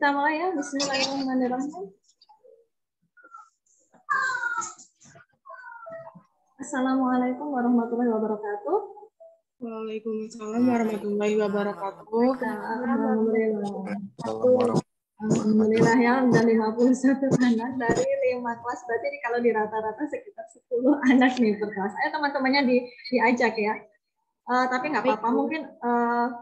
Kita mulai ya. Bismillahirrahmanirrahim. Assalamualaikum warahmatullahi wabarakatuh. Waalaikumsalam warahmatullahi wabarakatuh. Alhamdulillah ya, udah 51 anak dari 5 kelas. Berarti kalau di rata-rata sekitar 10 anak nih per kelas. Ayo teman-temannya diajak ya. Tapi nggak apa-apa, mungkin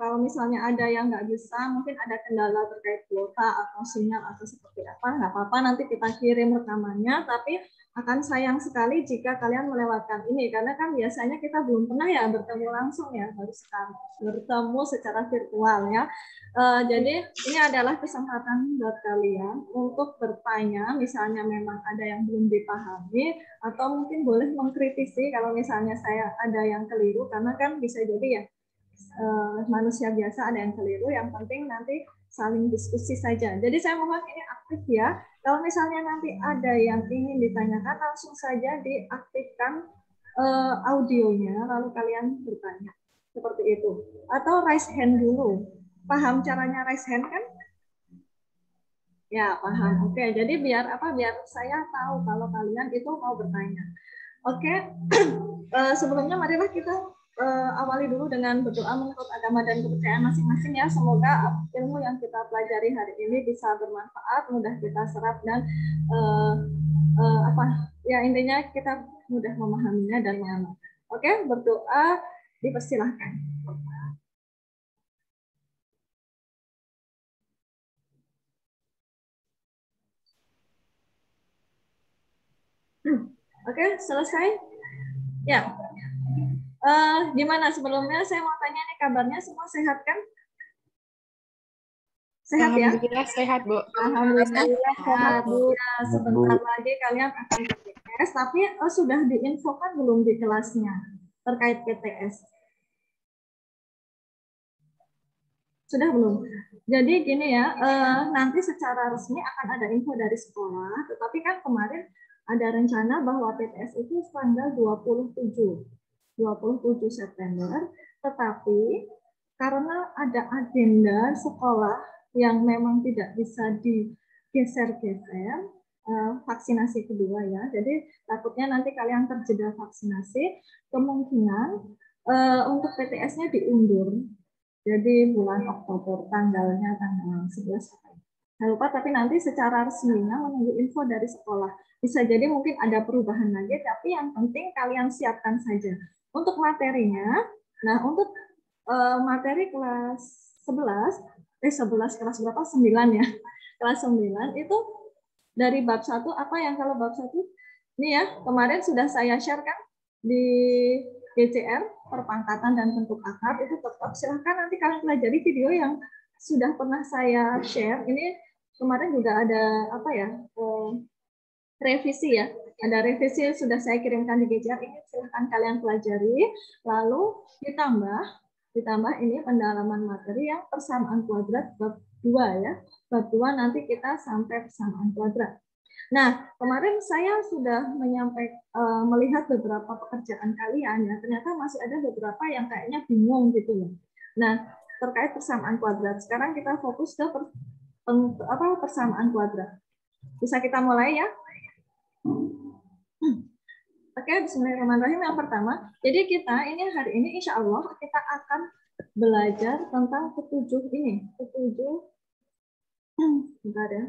kalau misalnya ada yang nggak bisa, mungkin ada kendala terkait kuota atau sinyal atau seperti apa, nggak apa-apa, nanti kita kirim rekamannya, tapi akan sayang sekali jika kalian melewatkan ini, karena kan biasanya kita belum pernah ya bertemu langsung ya, baru sekarang bertemu secara virtual ya. Jadi ini adalah kesempatan buat kalian untuk bertanya, misalnya memang ada yang belum dipahami, atau mungkin boleh mengkritisi kalau misalnya saya ada yang keliru, karena kan bisa jadi ya manusia biasa ada yang keliru, yang penting nanti saling diskusi saja. Jadi saya mohon ini aktif ya, kalau misalnya nanti ada yang ingin ditanyakan langsung saja diaktifkan audionya, lalu kalian bertanya seperti itu, atau raise hand dulu. Paham caranya raise hand kan? Ya, paham. Oke, jadi biar saya tahu kalau kalian itu mau bertanya. Oke, sebelumnya marilah kita awali dulu dengan berdoa menurut agama dan kepercayaan masing-masing ya. Semoga ilmu yang kita pelajari hari ini bisa bermanfaat, mudah kita serap dan intinya kita mudah memahaminya dan mengamalkan. Oke, berdoa dipersilahkan. Oke, selesai? Ya. Gimana sebelumnya saya mau tanya nih, kabarnya semua sehat kan? Sehat ya? Alhamdulillah sehat, Bu. Alhamdulillah sehat, Bu. Ya, sebentar lagi kalian akan PTS, tapi sudah diinfokan belum di kelasnya terkait PTS? Sudah belum? Jadi gini ya, nanti secara resmi akan ada info dari sekolah, tetapi kan kemarin ada rencana bahwa PTS itu tanggal 27 September, tetapi karena ada agenda sekolah yang memang tidak bisa digeser-geser, vaksinasi kedua ya, jadi takutnya nanti kalian terjeda vaksinasi, kemungkinan untuk PTS-nya diundur, jadi bulan Oktober, tanggalnya tanggal 11. Saya lupa, tapi nanti secara resminya menunggu info dari sekolah. Bisa jadi mungkin ada perubahan lagi, tapi yang penting kalian siapkan saja. Untuk materinya, nah untuk materi kelas 11 kelas berapa? 9 ya. Kelas 9 itu dari bab 1 apa yang kalau bab 1? Ini ya, kemarin sudah saya share kan di GCR, perpangkatan dan bentuk akar, itu tetap silahkan nanti kalian pelajari video yang sudah pernah saya share. Ini kemarin juga ada revisi ya, ada revisi yang sudah saya kirimkan di GCR, ini silahkan kalian pelajari, lalu ditambah ini pendalaman materi yang persamaan kuadrat bab 2 ya, bab 2 nanti kita sampai persamaan kuadrat. Nah, kemarin saya sudah melihat beberapa pekerjaan kalian ya, ternyata masih ada beberapa yang kayaknya bingung gitu ya. Nah, terkait persamaan kuadrat, sekarang kita fokus ke persamaan kuadrat. Bisa kita mulai ya? Oke, bismillahirrahmanirrahim. Yang pertama, jadi kita ini hari ini insya Allah kita akan belajar tentang ketujuh ini. Bentar ya.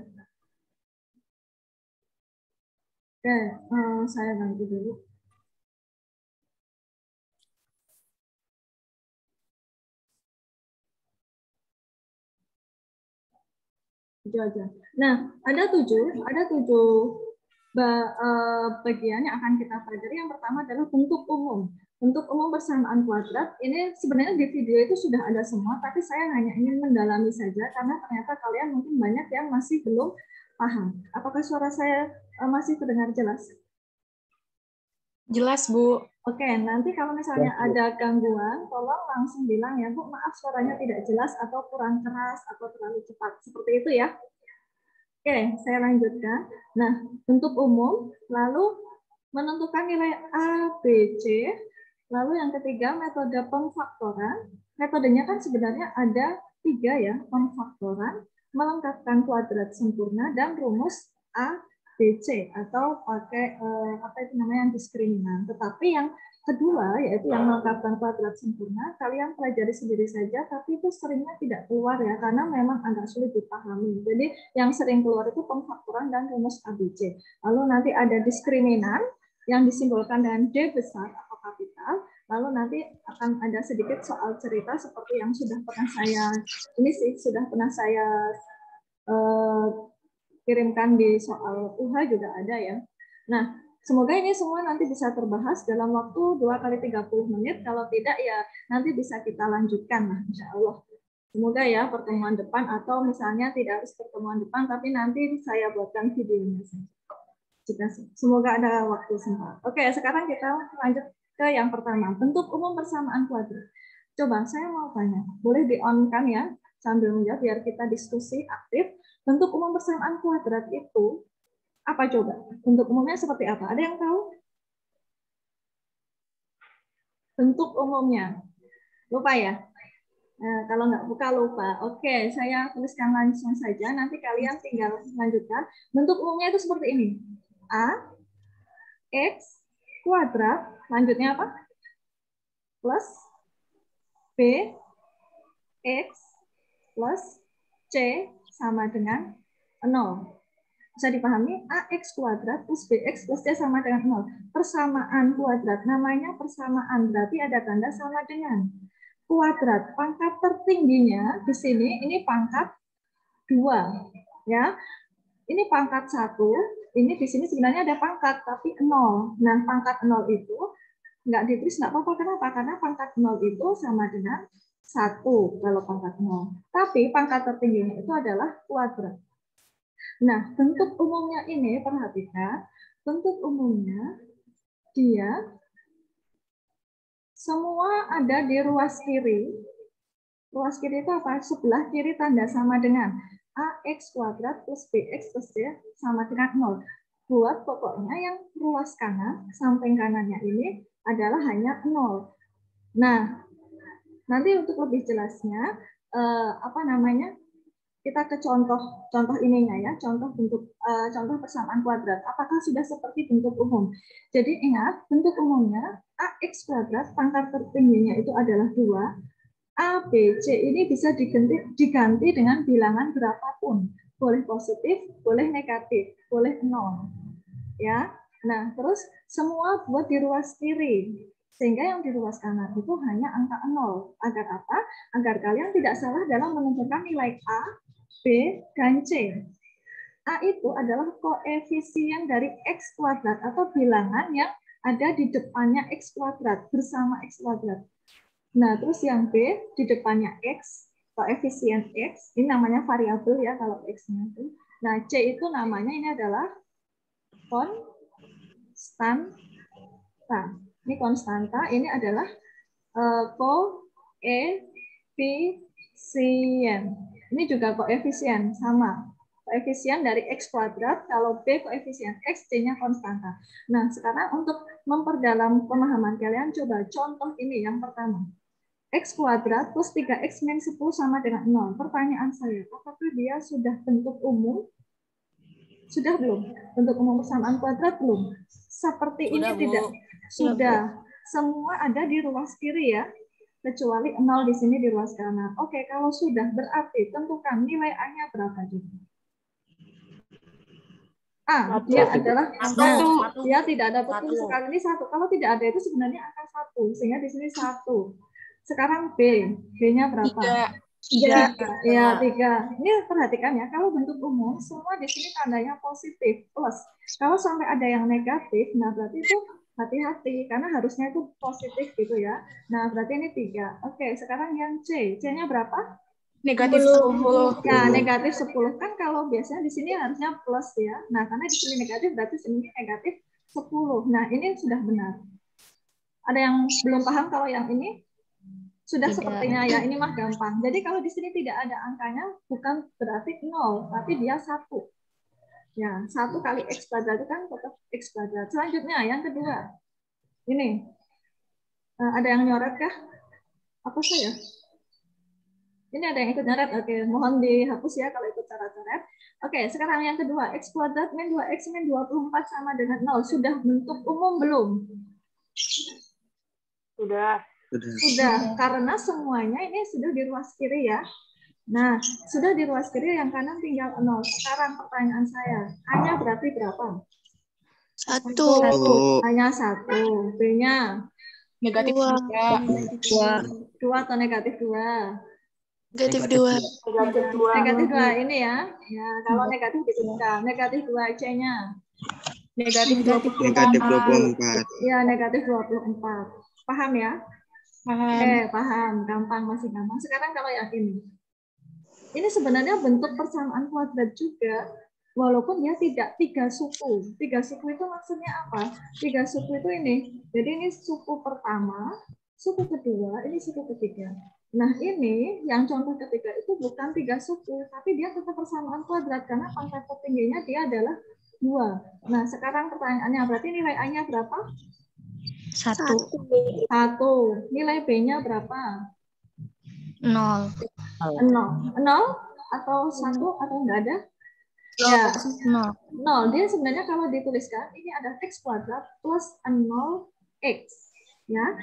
Oke, saya ganti dulu. Nah, ada tujuh bagian yang akan kita pelajari. Yang pertama adalah bentuk umum. Bentuk umum persamaan kuadrat ini sebenarnya di video itu sudah ada semua, tapi saya hanya ingin mendalami saja karena ternyata kalian mungkin banyak yang masih belum paham. Apakah suara saya masih terdengar jelas? Jelas, Bu. Oke, nanti kalau misalnya ada gangguan, tolong langsung bilang ya, Bu, maaf suaranya tidak jelas atau kurang keras atau terlalu cepat. Seperti itu ya. Oke, saya lanjutkan. Nah, bentuk umum, lalu menentukan nilai A, B, C, lalu yang ketiga metode pemfaktoran. Metodenya kan sebenarnya ada 3 ya, pemfaktoran, melengkapkan kuadrat sempurna dan rumus A, B, C atau pakai apa itu namanya diskriminan. Tetapi yang kedua yaitu yang melengkapkan kuadrat sempurna, kalian pelajari sendiri saja, tapi itu seringnya tidak keluar ya karena memang agak sulit dipahami. Jadi yang sering keluar itu pemfaktoran dan rumus A, B, C. Lalu nanti ada diskriminan yang disimbolkan dengan D besar atau kapital. Lalu nanti akan ada sedikit soal cerita seperti yang sudah pernah saya kirimkan di soal UH juga ada ya. Nah, semoga ini semua nanti bisa terbahas dalam waktu 2 kali 30 menit. Kalau tidak ya nanti bisa kita lanjutkan lah insya Allah. Semoga ya pertemuan depan atau misalnya tidak harus pertemuan depan tapi nanti saya buatkan videonya saja. Semoga ada waktu sempat. Oke, sekarang kita lanjut ke yang pertama, bentuk umum persamaan kuadrat. Coba saya mau tanya, boleh di-on-kan ya sambil menjawab biar kita diskusi aktif. Bentuk umum persamaan kuadrat itu apa coba? Bentuk umumnya seperti apa? Ada yang tahu? Bentuk umumnya. Lupa ya? Nah, kalau nggak buka lupa. Oke, saya tuliskan langsung saja. Nanti kalian tinggal lanjutkan. Bentuk umumnya itu seperti ini. A, X, kuadrat, lanjutnya apa? Plus B, X, plus C, sama dengan 0. Bisa dipahami? AX kuadrat plus BX plus C sama dengan 0. Persamaan kuadrat, namanya persamaan, berarti ada tanda sama dengan. Kuadrat, pangkat tertingginya di sini, ini pangkat 2. Ya, ini pangkat 1, ini di sini sebenarnya ada pangkat, tapi 0. Nah, pangkat 0 itu nggak ditulis, nggak apa-apa. Kenapa? Karena pangkat 0 itu sama dengan 1 kalau pangkat 0. Tapi pangkat tertingginya itu adalah kuadrat. Nah, bentuk umumnya ini, perhatikan. Bentuk umumnya, dia semua ada di ruas kiri. Ruas kiri itu apa? Sebelah kiri tanda sama dengan AX kuadrat plus BX plus C sama dengan 0. Buat pokoknya yang ruas kanan, samping kanannya ini adalah hanya 0. Nah, nanti untuk lebih jelasnya, kita ke contoh ininya ya, contoh persamaan kuadrat. Apakah sudah seperti bentuk umum? Jadi ingat, bentuk umumnya AX kuadrat, pangkat tertingginya itu adalah 2. A, B, C ini bisa diganti dengan bilangan berapapun. Boleh positif, boleh negatif, boleh 0. Ya. Nah, terus semua buat di ruas kiri. Sehingga yang di ruas kanan itu hanya angka 0. Agar apa? Agar kalian tidak salah dalam menentukan nilai A, B, dan C. A itu adalah koefisien dari X kuadrat atau bilangan yang ada di depannya X kuadrat bersama X kuadrat. Nah, terus yang B di depannya X, koefisien X, ini namanya variabel ya kalau X-nya itu. Nah, C itu namanya ini adalah konstanta. Ini konstanta, ini adalah koefisien. Ini juga koefisien, sama. Koefisien dari X kuadrat, kalau B koefisien X, C-nya konstanta. Nah, sekarang untuk memperdalam pemahaman kalian, coba contoh ini yang pertama. X kuadrat plus 3X min 10 sama dengan 0. Pertanyaan saya, apakah dia sudah bentuk umum? Sudah belum? Bentuk umum persamaan kuadrat belum? Seperti sudah, ini tidak? Sudah. Semua ada di ruas kiri ya. Kecuali 0 di sini di ruas kanan. Oke, kalau sudah berarti tentukan nilai A-nya berapa juga? Dia adalah dia tidak ada betul sekali ini 1. Kalau tidak ada itu sebenarnya angka 1, sehingga di sini 1. Sekarang B-nya berapa? 3. Ya, 3. Ini perhatikan ya, kalau bentuk umum semua di sini tandanya positif plus. Kalau sampai ada yang negatif, nah berarti itu hati-hati karena harusnya itu positif gitu ya. Nah, berarti ini 3. Oke, sekarang yang C. C-nya berapa? Negatif 10. Ya, negatif 10 kan kalau biasanya di sini harusnya plus ya. Nah, karena di sini negatif berarti sini negatif 10. Nah, ini sudah benar. Ada yang belum paham kalau yang ini? Sudah tidak. Sepertinya ya, ini mah gampang. Jadi kalau di sini tidak ada angkanya, bukan berarti 0, tapi dia 1. Ya, 1 kali X kuadrat itu kan tetap X kuadrat. Selanjutnya, yang kedua. Ini. Ada yang nyoret kah? Apa saya? Ini ada yang ikut nyaret. Oke, mohon dihapus ya kalau ikut coret-coret. Oke, sekarang yang kedua, X kuadrat min 2X min 24 sama dengan 0. Sudah bentuk umum belum? Sudah. Sudah, karena semuanya ini sudah di ruas kiri ya. Nah, sudah di ruas kiri, yang kanan tinggal 0. Sekarang pertanyaan saya, A-nya berarti berapa? 1. A-nya 1. B-nya? Negatif 2. 2 atau negatif 2? Negatif 2. Negatif 2 ini ya. Ya, kalau negatif dituliskan. Negatif 2 C-nya. Negatif 24. Negatif 24. Ya, negatif 24. Paham ya? Oke, paham. Gampang, masih gampang. Sekarang kalau yang ini sebenarnya bentuk persamaan kuadrat juga, walaupun dia tidak 3 suku. 3 suku itu maksudnya apa? 3 suku itu ini. Jadi ini suku pertama, suku kedua, ini suku ketiga. Nah, ini yang contoh ketiga itu bukan 3 suku, tapi dia tetap persamaan kuadrat karena pangkat tertingginya dia adalah 2. Nah, sekarang pertanyaannya berarti nilai A-nya berapa? 1. Nilai B-nya berapa? 0. 0 atau 1 atau enggak ada? Ya, 0. Dia sebenarnya kalau dituliskan ini ada X kuadrat plus 0X. Ya,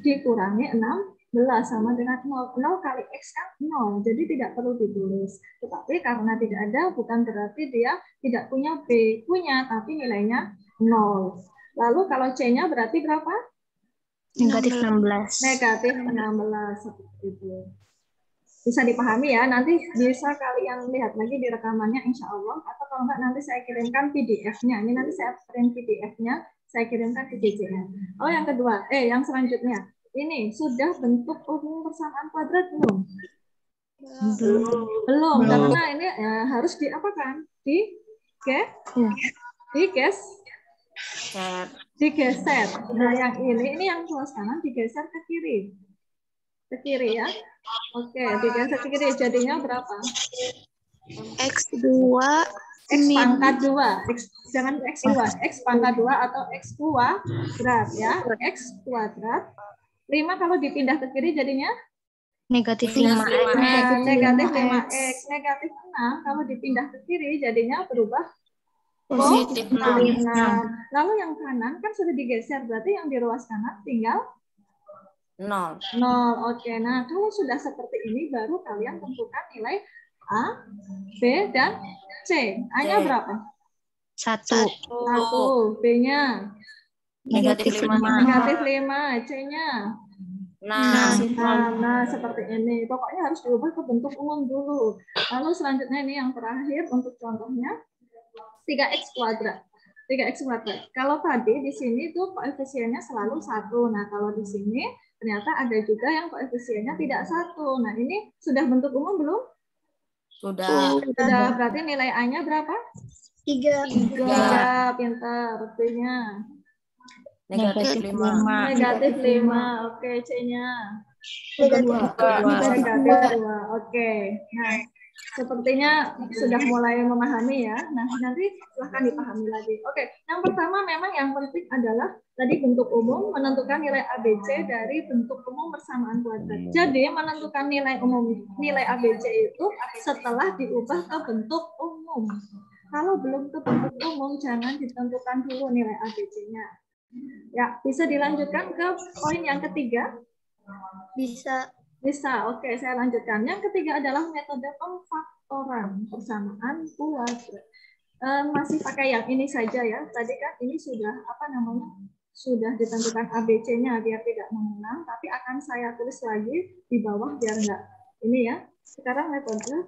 dikurangi 16 sama dengan 0. 0 kali X kan 0, jadi tidak perlu ditulis. Tetapi karena tidak ada, bukan berarti dia tidak punya B. Punya, tapi nilainya 0. Lalu kalau C-nya berarti berapa? Negatif 16. Negatif 16, seperti itu. Bisa dipahami ya, nanti bisa kalian lihat lagi di rekamannya insya Allah, atau kalau enggak nanti saya kirimkan PDF-nya. Ini nanti saya print PDF-nya, saya kirimkan ke JJN. Oh, yang kedua, yang selanjutnya. Ini sudah bentuk umum persamaan kuadrat belum? Belum. Karena ini harus diapakan? Digeser. Nah, yang ini yang ruas kanan digeser ke kiri. Ke kiri ya. Oke, digeser ke kiri jadinya berapa? X2 X pangkat 2. Jangan X2, X pangkat 2 atau X kuadrat ya. X kuadrat. 5 kalau dipindah ke kiri jadinya? Negatif 5X. Negatif 5X. Negatif 6 kalau dipindah ke kiri jadinya berubah? Positif 6. Lalu yang kanan kan sudah digeser, berarti yang di ruas kanan tinggal? 0. Oke, nah kalau sudah seperti ini baru kalian tentukan nilai A, B, dan C. A-nya berapa? 1. B-nya? Negatif 5. Negatif 5. C-nya? 6. Nah, seperti ini. Pokoknya harus diubah ke bentuk umum dulu. Lalu selanjutnya ini yang terakhir untuk contohnya 3X kuadrat. 3X kuadrat. Kalau tadi di sini tuh koefisiennya selalu 1. Nah, kalau di sini ternyata ada juga yang koefisiennya tidak 1. Nah, ini sudah bentuk umum belum? Sudah. Berarti nilai A-nya berapa? 3. Pintar. B-nya? Negatif 5. Negatif 5. Oke, C-nya? Negatif 2. Oke. Nah, sepertinya sudah mulai memahami ya. Nah, nanti silahkan dipahami lagi. Oke, yang pertama memang yang penting adalah tadi bentuk umum, menentukan nilai ABC dari bentuk umum persamaan kuadrat. Jadi menentukan nilai umum, nilai ABC itu setelah diubah ke bentuk umum. Kalau belum ke bentuk umum, jangan ditentukan dulu nilai ABC-nya. Ya, bisa dilanjutkan ke poin yang ketiga? Bisa. Oke, saya lanjutkan. Yang ketiga adalah metode pemfaktoran persamaan kuadrat. Masih pakai yang ini saja ya. Tadi kan ini sudah sudah ditentukan ABC-nya biar tidak mengulang, tapi akan saya tulis lagi di bawah biar enggak ini ya. Sekarang metode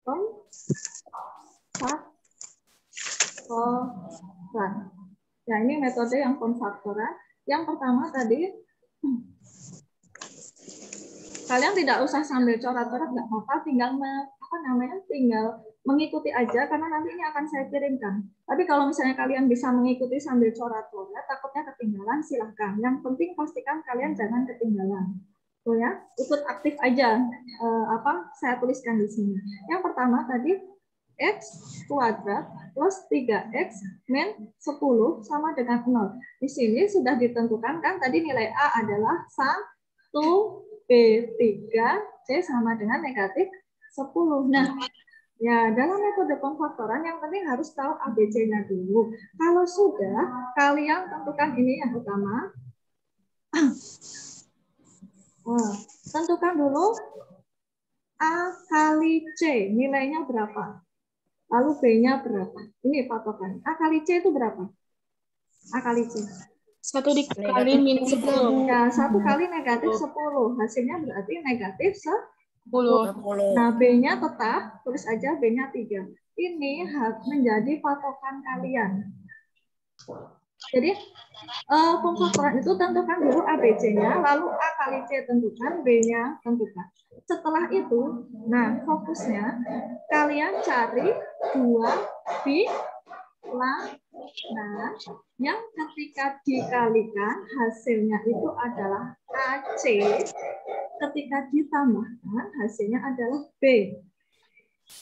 pemfaktoran. Ya, ini metode yang pemfaktoran. Yang pertama tadi kalian tidak usah sambil coret-coret, nggak apa-apa, tinggal tinggal mengikuti aja karena nanti ini akan saya kirimkan. Tapi kalau misalnya kalian bisa mengikuti sambil coret-coret, takutnya ketinggalan, silahkan. Yang penting pastikan kalian jangan ketinggalan. Tuh ya, ikut aktif aja saya tuliskan di sini. Yang pertama tadi X kuadrat plus 3X min 10 sama dengan 0. Di sini sudah ditentukan kan tadi nilai A adalah 1 B 3, C sama dengan negatif 10. Nah, ya dalam metode pemfaktoran yang penting harus tahu ABC-nya dulu. Kalau sudah, kalian tentukan ini yang utama. Tentukan dulu A kali C, nilainya berapa? Lalu B-nya berapa? Ini patokan. A kali C itu berapa? A kali C. 1 dikali minus 10. Ya, 1 kali negatif 10. Hasilnya berarti negatif 10. 10. Nah, B-nya tetap, tulis aja B-nya 3. Ini menjadi patokan kalian. Jadi, pemfaktoran itu tentukan dulu ABC-nya, lalu A kali C tentukan, B-nya tentukan. Setelah itu, nah fokusnya, kalian cari 2 bilangan yang ketika dikalikan, hasilnya itu adalah AC. Ketika ditambahkan, hasilnya adalah B.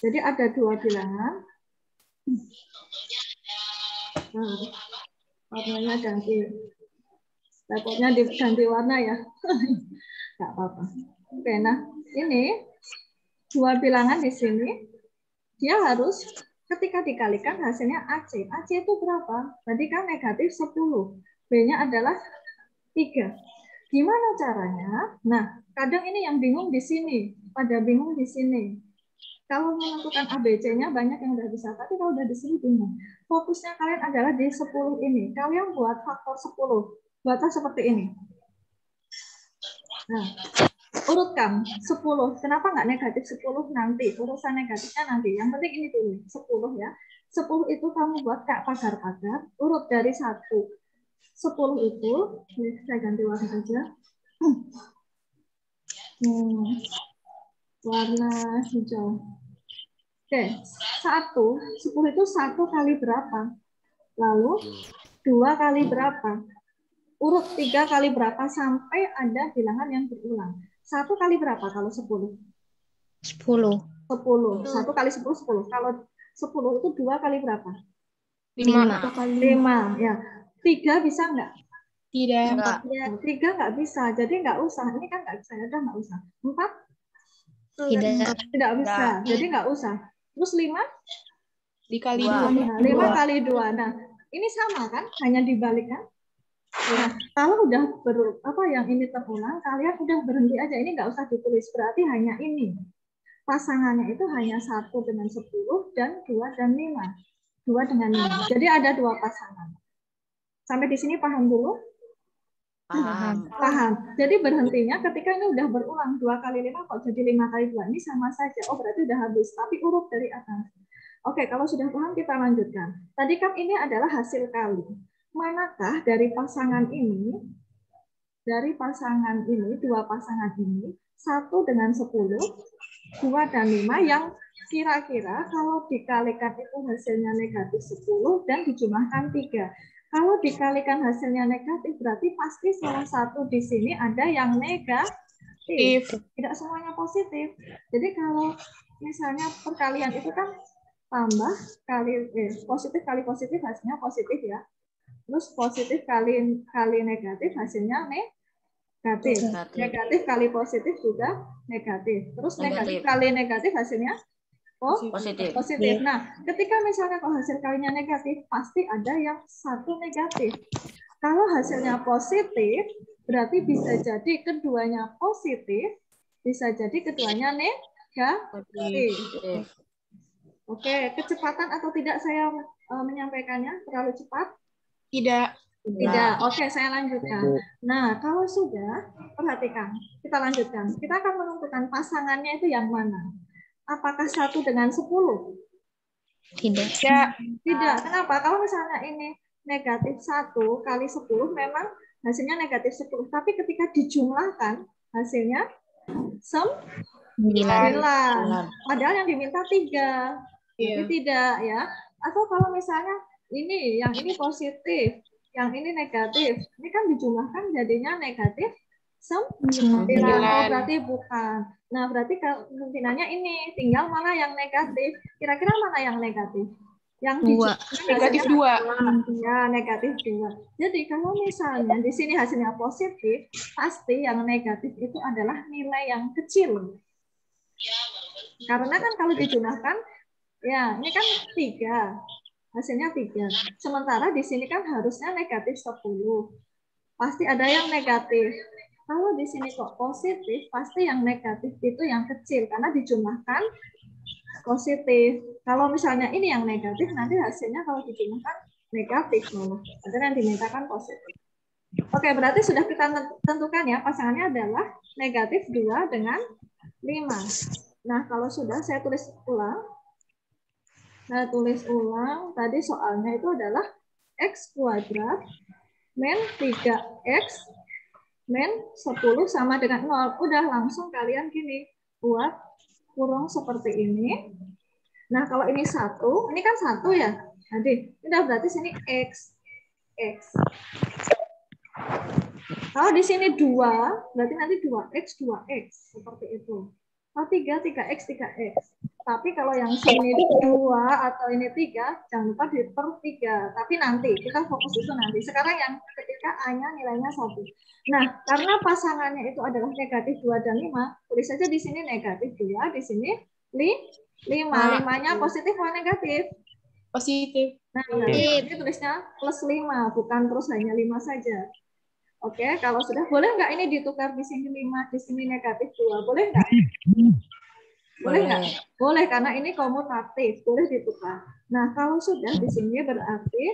Jadi ada 2 bilangan. Nah, warnanya ganti. Takutnya diganti warna ya. Nggak apa-apa. Oke, nah ini 2 bilangan di sini. Dia harus ketika dikalikan hasilnya AC. AC itu berapa? Tadi kan negatif 10. B-nya adalah 3. Gimana caranya? Nah, kadang ini yang bingung di sini. Pada bingung di sini. Kalau menentukan ABC-nya banyak yang udah bisa, tapi kalau udah di sini bingung. Fokusnya kalian adalah di 10 ini. Kalian buat faktor 10. Buatlah seperti ini. Nah, urutkan 10. Kenapa nggak negatif 10 nanti? Urusan negatifnya nanti. Yang penting ini dulu, 10 ya. 10 itu kamu buat kayak pagar-pagar. Urut dari 1. 10 itu, saya ganti warna saja. Warna hijau. Oke, 10 itu 1 kali berapa? Lalu 2 kali berapa? Urut 3 kali berapa sampai ada bilangan yang berulang. 1 kali berapa kalau 10? 10. 10. 1 kali 10, 10. Kalau 10 itu 2 kali berapa? 5. Ya. 3 bisa nggak? Tidak. Ya, 3 nggak bisa. Jadi nggak usah. Ini kan nggak bisa. Ya udah nggak usah. 4? Tidak bisa. Jadi nggak usah. Terus 5? Dikali 5 kali 2. Nah, ini sama kan? Hanya dibalik kan? Nah, kalau udah yang ini terulang, kalian udah berhenti aja. Ini nggak usah ditulis. Berarti hanya ini. Pasangannya itu hanya 1 dengan 10 dan 2 dan 5. 2 dengan 5. Jadi ada 2 pasangan. Sampai di sini paham dulu? Paham. Jadi berhentinya ketika ini udah berulang 2 kali 5 kok jadi 5 kali 2. Ini sama saja. Oh, berarti udah habis. Tapi urut dari atas. Oke, kalau sudah paham kita lanjutkan. Tadi kan ini adalah hasil kali. Manakah dari pasangan ini, 2 pasangan ini, 1 dengan 10, 2 dan 5 yang kira-kira kalau dikalikan itu hasilnya negatif 10 dan dijumlahkan 3. Kalau dikalikan hasilnya negatif, berarti pasti salah satu di sini ada yang negatif. Tidak semuanya positif. Jadi kalau misalnya perkalian itu kan tambah kali positif kali positif hasilnya positif ya. Terus positif kali negatif hasilnya negatif. Negatif kali positif juga negatif. Terus negatif kali negatif hasilnya positif. Nah, ketika misalnya kalau hasil kalinya negatif, pasti ada yang satu negatif. Kalau hasilnya positif, berarti bisa jadi keduanya positif, bisa jadi keduanya negatif. Oke, kecepatan atau tidak saya menyampaikannya? Terlalu cepat? Tidak. Tidak. Oke, saya lanjutkan. Nah, kalau sudah, perhatikan. Kita lanjutkan. Kita akan menentukan pasangannya itu yang mana. Apakah 1 dengan 10? Tidak. Tidak. Kenapa? Kalau misalnya ini negatif 1 kali 10, memang hasilnya negatif 10. Tapi ketika dijumlahkan, hasilnya 9. Padahal yang diminta 3. Jadi tidak ya. Atau kalau misalnya yang ini positif, yang ini negatif. Ini kan dijumlahkan jadinya negatif 9. Oh, berarti bukan. Nah, berarti kemungkinannya ini tinggal mana yang negatif. Kira-kira mana yang negatif? Yang 2. dijumlahkan Negatif hasilnya 2. ya negatif 2. Jadi kalau misalnya di sini hasilnya positif, pasti yang negatif itu adalah nilai yang kecil. Karena kan kalau dijumlahkan, ya ini kan 3, hasilnya 3. Sementara di sini kan harusnya negatif 10. Pasti ada yang negatif. Kalau di sini kok positif, pasti yang negatif itu yang kecil karena dijumlahkan positif. Kalau misalnya ini yang negatif, nanti hasilnya kalau dijumlahkan negatif malah. Ada yang dimintakan positif. Oke, berarti sudah kita tentukan ya, pasangannya adalah negatif 2 dengan 5. Nah, kalau sudah saya tulis ulang. Saya tulis ulang, tadi soalnya itu adalah X kuadrat min 3X min 10 sama dengan 0. Udah langsung kalian gini, buat kurung seperti ini. Nah, kalau ini 1, ini kan 1 ya. Jadi, udah berarti sini X. X. Kalau di sini 2, berarti nanti 2X, 2X. Seperti itu. Kalau 3, 3X, 3X. Tapi kalau yang sini 2 atau ini 3, jangan lupa di per 3. Tapi nanti, kita fokus itu nanti. Sekarang yang ketika A-nya nilainya 1. Nah, karena pasangannya itu adalah negatif 2 dan 5, tulis saja di sini negatif 2, di sini 5. 5-nya positif atau negatif? Positif. Nah, ini tulisnya plus 5, bukan terus hanya 5 saja. Oke, kalau sudah, boleh nggak ini ditukar di sini 5, di sini negatif 2? Boleh nggak? Boleh nggak? Boleh, karena ini komutatif, boleh ditukar. Nah, kalau sudah di sini berarti,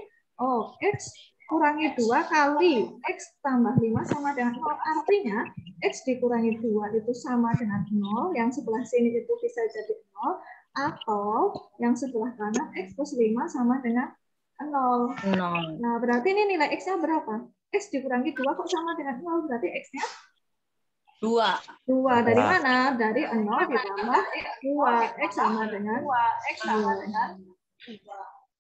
X kurangi 2 kali X tambah 5 sama dengan 0. Artinya, X dikurangi 2 itu sama dengan 0, yang sebelah sini itu bisa jadi 0, atau yang sebelah kanan X plus 5 sama dengan 0. Nah, berarti ini nilai X-nya berapa? X dikurangi 2 kok sama dengan 0, berarti X-nya 2. 2. Dari mana? Dari 0 ditambah 2. X sama dengan 2.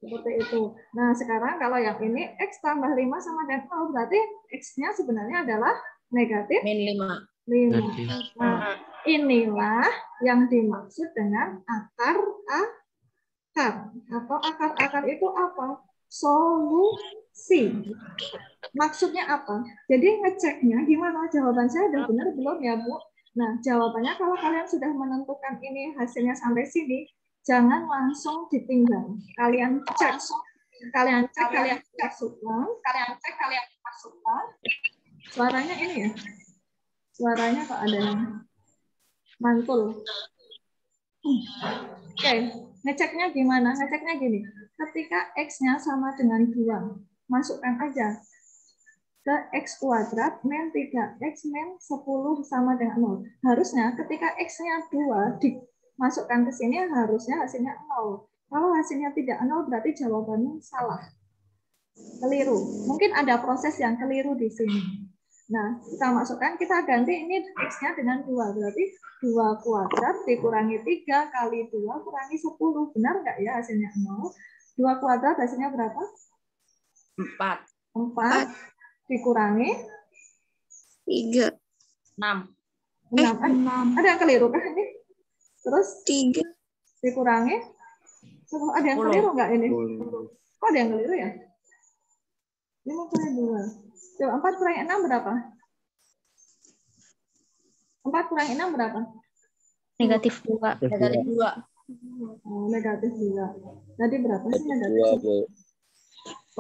Seperti itu. Nah, sekarang kalau yang ini X tambah 5 sama dengan 0, berarti X-nya sebenarnya adalah negatif Min 5. Nah, inilah yang dimaksud dengan akar-akar. Atau akar-akar itu apa? Solusi. Maksudnya apa? Jadi ngeceknya gimana? Jawaban saya udah benar belum ya, Bu? Nah, jawabannya kalau kalian sudah menentukan ini hasilnya sampai sini, jangan langsung ditinggal. Kalian cek. Kalian masukkan. Suaranya ini ya? Suaranya kok ada yang mantul. Oke, ngeceknya gimana? Ngeceknya gini. Ketika X-nya sama dengan 2, masukkan aja ke X kuadrat min 3X min 10 sama dengan 0. Harusnya ketika X-nya 2 dimasukkan ke sini, harusnya hasilnya 0. Kalau hasilnya tidak 0, berarti jawabannya salah. Keliru. Mungkin ada proses yang keliru di sini. Nah, kita masukkan, kita ganti ini X-nya dengan 2. Berarti 2 kuadrat dikurangi 3 kali 2 kurangi 10. Benar nggak ya hasilnya 0? 2 kuadrat hasilnya berapa? 4. 4 dikurangi 3. 6. 6. Ada yang keliru kan ini? Terus 3. dikurangi 10. Ada yang keliru nggak ini? Kok ada yang keliru ya? 5 kali 2. Coba 4 kurangi 6 berapa? 4 kurangi 6 berapa? Negatif 2. Negatif 2. Negatif 2. Tadi berapa sih negatif 2?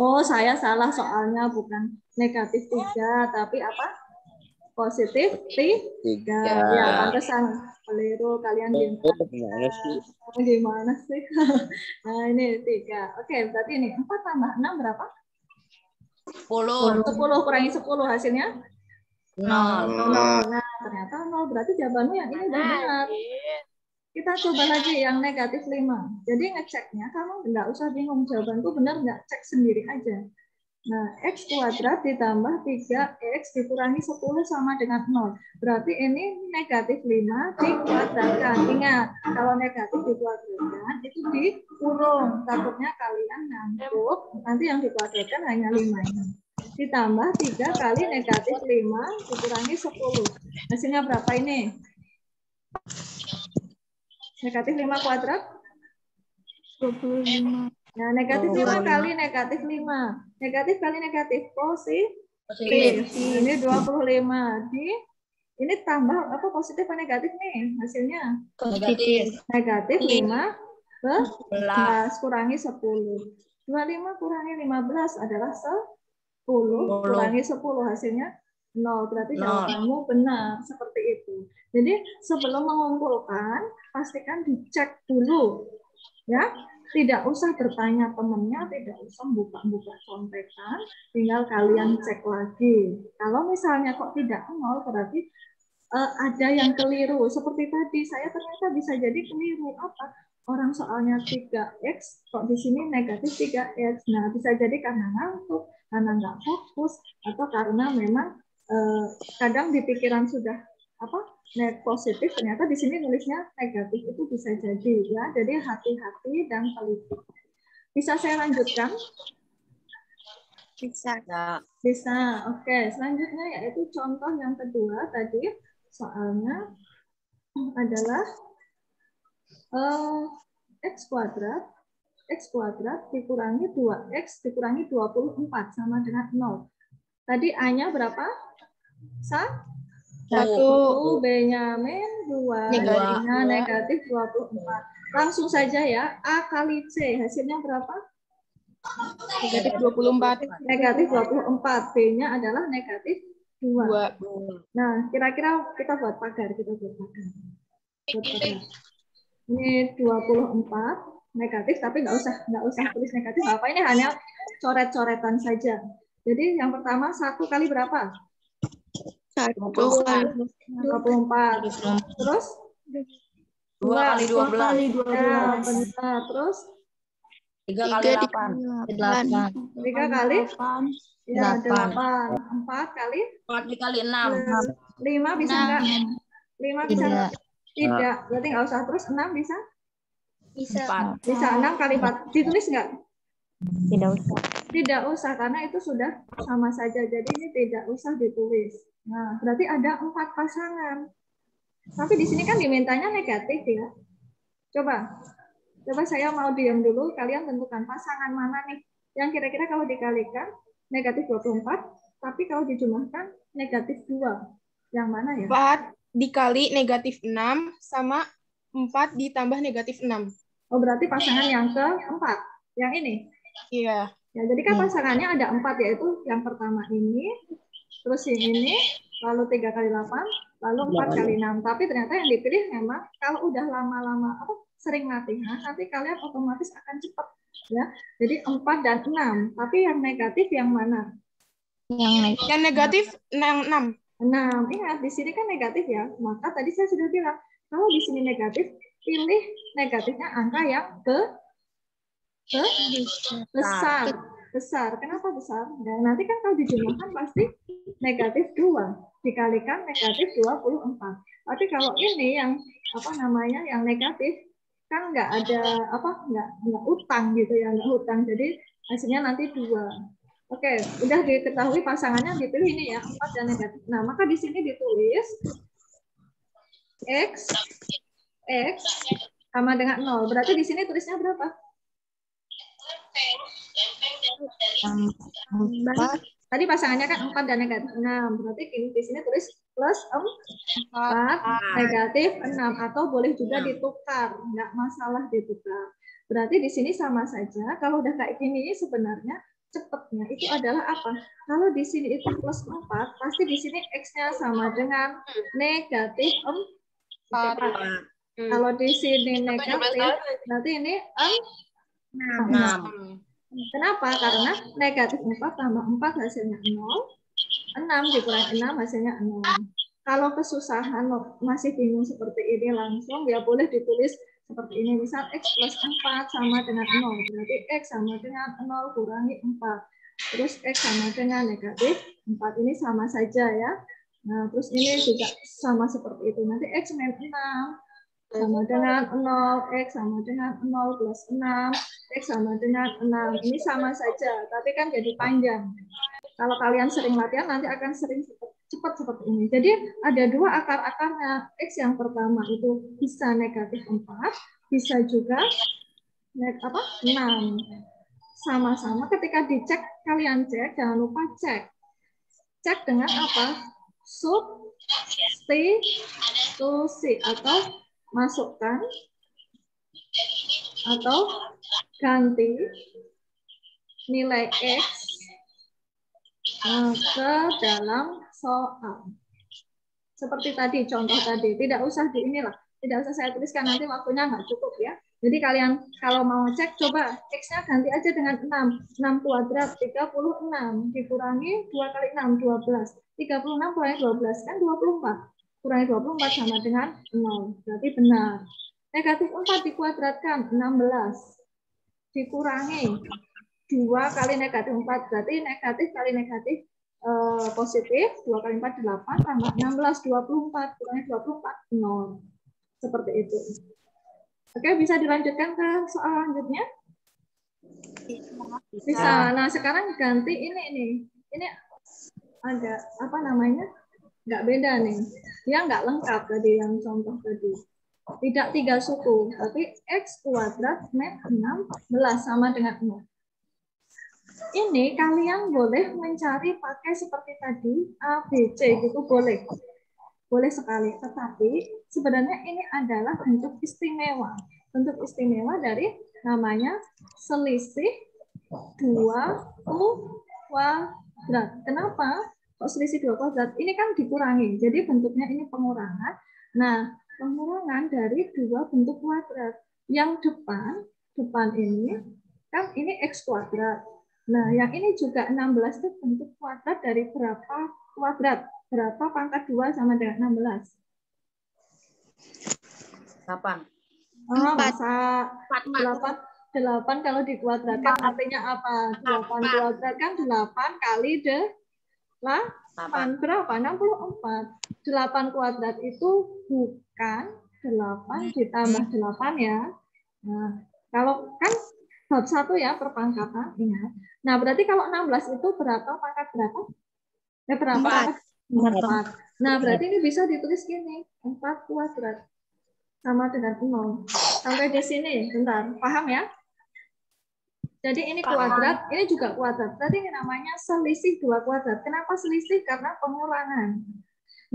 Oh, saya salah soalnya bukan negatif 3, tapi apa? Positif 3. Ya, pantesan keliru kalian gimana sih? Nah, ini 3. Oke, berarti ini 4 tambah 6 berapa? 10. 10 kurangi 10 hasilnya? 0. Nah, ternyata 0. Berarti jawabanmu yang ini udah benar. Kita coba lagi yang negatif 5. Jadi ngeceknya, kamu nggak usah bingung jawabanku benar nggak, cek sendiri aja. Nah, X kuadrat ditambah 3X dikurangi 10 sama dengan 0. Berarti ini negatif 5 dikuadratkan. Ingat, kalau negatif dikuadratkan, itu dikurung. Takutnya kalian ngantuk, nanti yang dikuadratkan hanya 5-nya. Ditambah 3 kali negatif 5 dikurangi 10. Hasilnya berapa ini? Negatif 5 kuadrat? 25. Nah, negatif 5 kali negatif 5. Negatif kali negatif positif. Positif. Ini 25. Ini tambah apa positif atau negatif nih hasilnya? Negatif. Negatif 5 Belas. kurangi 10. 25 kurangi 15 adalah 10 kurangi 10 hasilnya 0. Berarti jawabanmu benar seperti itu. Jadi sebelum mengumpulkan pastikan dicek dulu ya. Tidak usah bertanya temennya, tidak usah buka-buka contekan, tinggal kalian cek lagi. Kalau misalnya kok tidak 0 berarti ada yang keliru. Seperti tadi saya ternyata bisa jadi keliru apa? Orang soalnya 3x, kok di sini negatif 3x. Nah, bisa jadi karena ngantuk, karena nggak fokus, atau karena memang kadang di pikiran sudah apa positif, ternyata di sini nulisnya negatif, itu bisa jadi ya. Jadi hati-hati dan teliti. Bisa saya lanjutkan? Bisa. Bisa. Oke, selanjutnya yaitu contoh yang kedua tadi soalnya adalah x kuadrat dikurangi 2x dikurangi 24 sama dengan 0. Tadi A-nya berapa? 1, B-nya -2, D-nya negatif 24. Langsung saja ya, A kali C hasilnya berapa? Negatif 24. Negatif 24, B-nya adalah negatif 2. Nah, kira-kira kita buat pagar, Ini 24 negatif, tapi nggak usah tulis negatif apa, ini hanya coret-coretan saja. Jadi yang pertama 1 kali berapa? 24. Terus 2 kali 12. Ya, benar. Terus 3 kali 8. 3 kali 8. Ya, 8. 4 kali 4 dikali 6. 5 bisa enggak? 5 bisa enggak? Tidak. Berarti enggak usah. Terus 6 bisa? Bisa. 4. Bisa 6 kali 4. Ditulis enggak? Tidak usah. Tidak usah, karena itu sudah sama saja. Jadi ini tidak usah ditulis. Nah, berarti ada 4 pasangan. Tapi di sini kan dimintanya negatif ya. Coba saya mau diam dulu. Kalian tentukan pasangan mana nih yang kira-kira kalau dikalikan negatif 24, tapi kalau dijumlahkan negatif 2. Yang mana ya? 4 dikali negatif 6 sama 4 ditambah negatif 6. Oh, berarti pasangan yang keempat. Yang ini? Iya. Ya, jadi kan pasangannya ada 4, yaitu yang pertama ini, terus yang ini, lalu 3 kali 8, lalu 4 kali 6. Tapi ternyata yang dipilih memang kalau udah lama-lama sering latihan, nanti kalian otomatis akan cepat ya. Jadi 4 dan 6. Tapi yang negatif yang mana? Yang negatif 6. 6. Ingat di sini kan negatif ya. Maka tadi saya sudah bilang, kalau di sini negatif, pilih negatifnya angka yang besar. Kenapa besar? Nah, nanti kan kalau dijumlahkan pasti negatif 2 dikalikan negatif 24. Tapi kalau ini yang yang negatif kan nggak ada nggak utang gitu ya, nggak utang. Jadi hasilnya nanti 2. Oke, udah diketahui pasangannya, dipilih ini ya, 4 dan negatif. Nah, maka di sini ditulis X sama dengan 0. Berarti di sini tulisnya berapa? 4. Tadi pasangannya kan 4 dan negatif 6. Berarti di sini tulis plus 4 negatif 6. Atau boleh juga ditukar. Nggak masalah ditukar. Berarti di sini sama saja. Kalau udah kayak gini sebenarnya cepatnya itu adalah apa? Kalau di sini itu plus 4, pasti di sini X-nya sama dengan negatif 4. Kalau di sini negatif, berarti ini 6. Kenapa? Karena negatif 4 tambah 4 hasilnya 0. 6 dikurangi 6 hasilnya 0. Kalau kesusahan masih bingung seperti ini langsung, ya boleh ditulis seperti ini. Misal X plus 4 sama dengan 0. Berarti X sama dengan 0 kurangi 4. Terus X sama dengan negatif 4. Ini sama saja ya. Nah, terus ini juga sama seperti itu. Nanti X min 6 sama dengan 0, X sama dengan 0 plus 6, X sama dengan 6. Ini sama saja, tapi kan jadi panjang. Kalau kalian sering latihan, nanti akan sering cepat seperti ini. Jadi ada 2 akar-akarnya. X yang pertama itu bisa negatif 4, bisa juga apa? 6. Sama-sama ketika dicek, kalian cek, jangan lupa cek. Cek dengan apa? Substitusi atau masukkan atau ganti nilai X ke dalam soal. Seperti tadi, contoh tadi. Tidak usah di inilah. Tidak usah saya tuliskan, nanti waktunya nggak cukup ya. Jadi kalian kalau mau cek, coba X-nya ganti aja dengan 6. 6 kuadrat, 36. Dikurangi 2 kali 6, 12. 36 kurangi 12, kan 24. Kurangi 24 sama dengan 0. Berarti benar. Negatif 4 dikuadratkan, 16. Dikurangi 2 kali negatif 4. Berarti negatif kali negatif positif. 2 kali 4, 8. Tambah 16, 24. Kurangi 24, 0. Seperti itu. Oke, bisa dilanjutkan ke soal lanjutnya? Bisa. Nah, sekarang ganti ini. Ini ada apa namanya? Nggak beda nih. Dia nggak lengkap tadi yang contoh tadi. Tidak 3 suku, tapi X kuadrat min 16 sama dengan 0. Ini kalian boleh mencari pakai seperti tadi, A, B, C, gitu boleh. Boleh sekali, tetapi sebenarnya ini adalah bentuk istimewa. Bentuk istimewa dari namanya selisih 2 kuadrat. Kenapa? Kok selisih 2 kuadrat? Ini kan dikurangi, jadi bentuknya ini pengurangan. Nah, pengurangan dari 2 bentuk kuadrat. Yang depan ini, kan ini X kuadrat. Nah, yang ini juga 16 itu bentuk kuadrat dari berapa kuadrat? Berapa pangkat 2 sama dengan 16? 8. Oh, masa 8 kalau dikuadratkan artinya apa? 8 kuadrat kan 8 kali 8. Berapa? 64. 8 kuadrat itu bukan 8 ditambah 8 ya. Nah, kalau kan bab 1 ya perpangkatan, ingat. Nah, berarti kalau 16 itu berapa pangkat berapa? Berapa? 4. Nah, berarti ini bisa ditulis gini, 4 kuadrat sama dengan 0. Sampai di sini, bentar, paham ya? Jadi ini kuadrat, ini juga kuadrat. Berarti ini namanya selisih 2 kuadrat. Kenapa selisih? Karena pengurangan.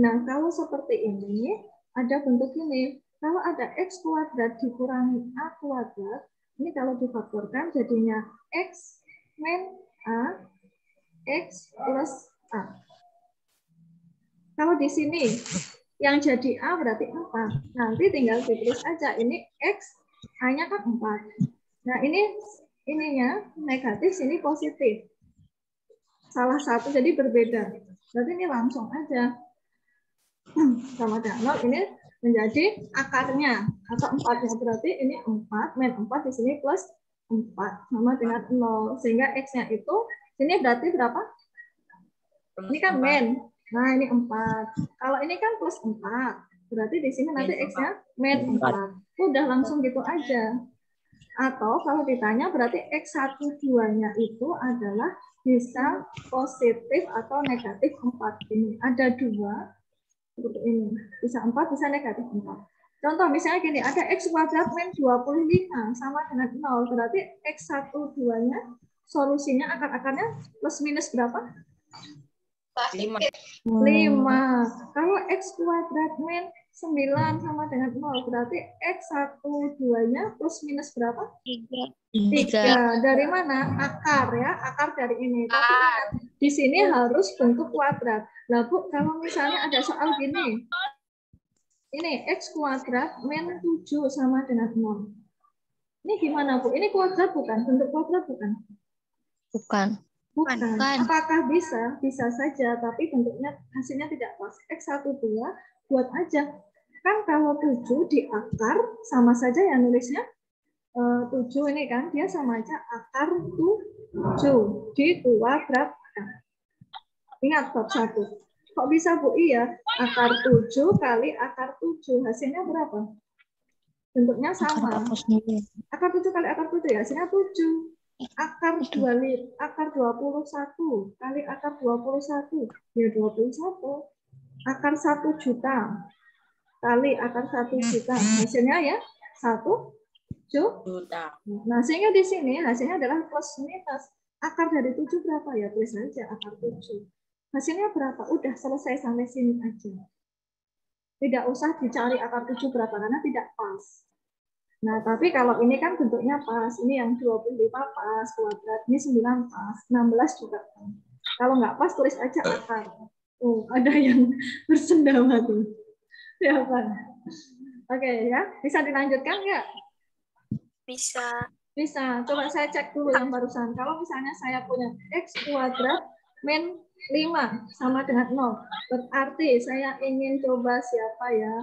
Nah, kalau seperti ini, ada bentuk ini. Kalau ada X kuadrat dikurangi A kuadrat, ini kalau difaktorkan jadinya X min A, X plus A. Kalau di sini yang jadi A berarti 4. Nanti tinggal ditulis aja ini X A-nya kan 4. Nah, ininya negatif, sini positif. Salah satu jadi berbeda. Berarti ini langsung aja sama dengan 0, ini menjadi akarnya atau 4-nya. Berarti ini 4 min 4 di sini plus 4 sama dengan 0. Sehingga X-nya itu sini berarti berapa? Ini kan min. Nah, ini 4. Kalau ini kan plus 4. Berarti di sini nanti X-nya min 4. Udah langsung gitu aja. Atau kalau ditanya berarti X1, 2-nya itu adalah bisa positif atau negatif 4. Ini ada 2. Seperti ini. Bisa 4, bisa negatif 4. Contoh misalnya gini, ada X kuadrat min 25 sama dengan 0. Berarti X1, 2-nya solusinya akar-akarnya plus minus berapa? 5. Kalau X kuadrat min 9 sama dengan 0, berarti X1, 2-nya plus minus berapa? 3. Dari mana? Akar ya, akar dari ini. Tapi ingat, di sini harus bentuk kuadrat. Lah Bu, kalau misalnya ada soal gini, ini X kuadrat min 7 sama dengan 0. Ini gimana Bu? Ini kuadrat bukan? Bentuk kuadrat bukan? Bukan. Apakah bisa? Bisa saja, tapi bentuknya hasilnya tidak pas. X1, 2 buat aja. Kan kalau 7 di akar sama saja ya nulisnya 7 ini kan dia sama aja akar 7 dikuadratkan. Ingat bab 1. Kok bisa Bu? Iya, akar 7 kali akar 7 hasilnya berapa? Bentuknya sama. Akar 7 kali akar 7 ya hasilnya 7. Akar 21 kali akar 21 ya 21. Akar 1 juta kali akar 1 juta hasilnya ya 1 Juta. Nah, sehingga di sini hasilnya adalah plus minus. Akar dari 7 berapa ya? Tulis aja akar 7. Hasilnya berapa? Udah selesai sampai sini aja. Tidak usah dicari akar 7 berapa karena tidak pas. Nah, tapi kalau ini kan bentuknya pas. Ini yang 25 pas, kuadrat. Ini 9 pas, 16 juga pas. Kalau nggak pas, tulis aja akar. Oh, ada yang bersendawa tuh. Ya, Pak. Oke, ya. Bisa dilanjutkan nggak? Bisa. Bisa. Coba saya cek dulu yang barusan. Kalau misalnya saya punya X kuadrat min 5 sama dengan 0. Berarti saya ingin coba siapa ya?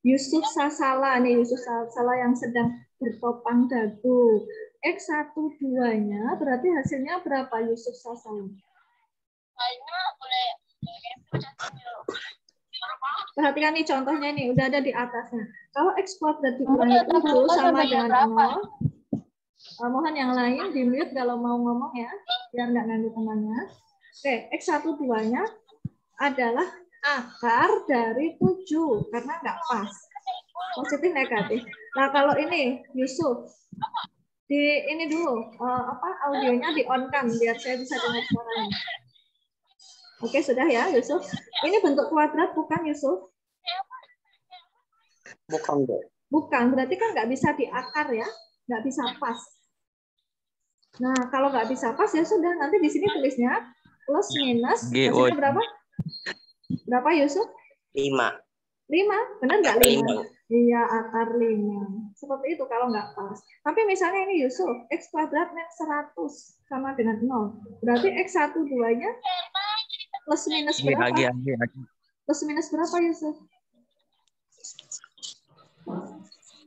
Yusuf Sasala. Nih, Yusuf Sasala yang sedang bertopang dagu. X1, 2-nya berarti hasilnya berapa Yusuf Sasala? Perhatikan nih contohnya nih, udah ada di atasnya. Kalau X kuadrat dikurangi 7 sama dengan 0. Mohon yang lain di mute kalau mau ngomong ya, biar nggak ganggu temannya. Oke, X1, 2-nya adalah akar dari 7, karena nggak pas. Positif negatif. Nah, kalau ini, Yusuf, di ini dulu, audionya di-on-kan, biar saya bisa dengar suaranya. Oke, sudah ya, Yusuf. Ini bentuk kuadrat bukan, Yusuf? Bukan, Bu. Bukan, berarti kan nggak bisa diakar ya, nggak bisa pas. Nah, kalau nggak bisa pas ya sudah, nanti di sini tulisnya plus minus, hasilnya berapa? Berapa, Yusuf? 5. 5, benar nggak 5? Iya, akar 5. Seperti itu kalau nggak pas. Tapi misalnya ini Yusuf, X kuadrat min 100 sama dengan 0. Berarti X1, 2-nya plus minus berapa? Plus minus berapa, Yusuf?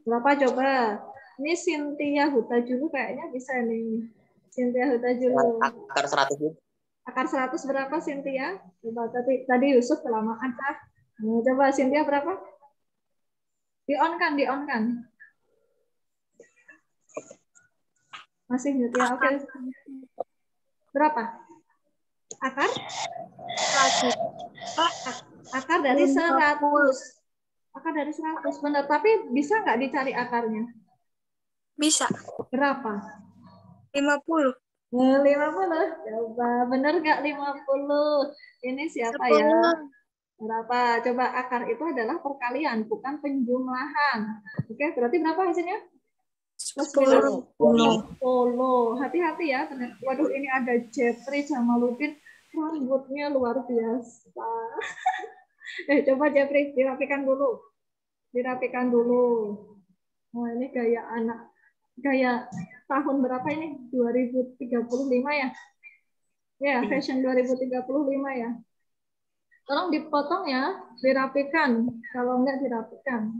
Berapa coba? Ini Cynthia Hutajulu kayaknya bisa nih. Cynthia Hutajulu. Akar 100. Akar 100 berapa, Cynthia? Coba tadi Yusuf kelamaan kah? Nah, coba Cynthia berapa? Di-on kan, di-on kan. Masih mute ya, oke. Berapa? Akar? 100. Akar dari 100. Akar dari 100, benar. Tapi bisa nggak dicari akarnya? Bisa. Berapa? 50. 50. Coba, benar nggak 50? Ini siapa 10. ya? Berapa? Coba akar itu adalah perkalian, bukan penjumlahan. Oke, berarti berapa hasilnya? 10. 10. Hati-hati ya. Waduh, ini ada Jeffrey Jamaluddin. Rambutnya luar biasa. Coba Jeffrey, dirapikan dulu. Dirapikan dulu. Wah, ini gaya anak. Gaya tahun berapa ini? 2035 ya? Ya, fashion 2035 ya. Tolong dipotong ya, dirapikan. Kalau enggak dirapikan.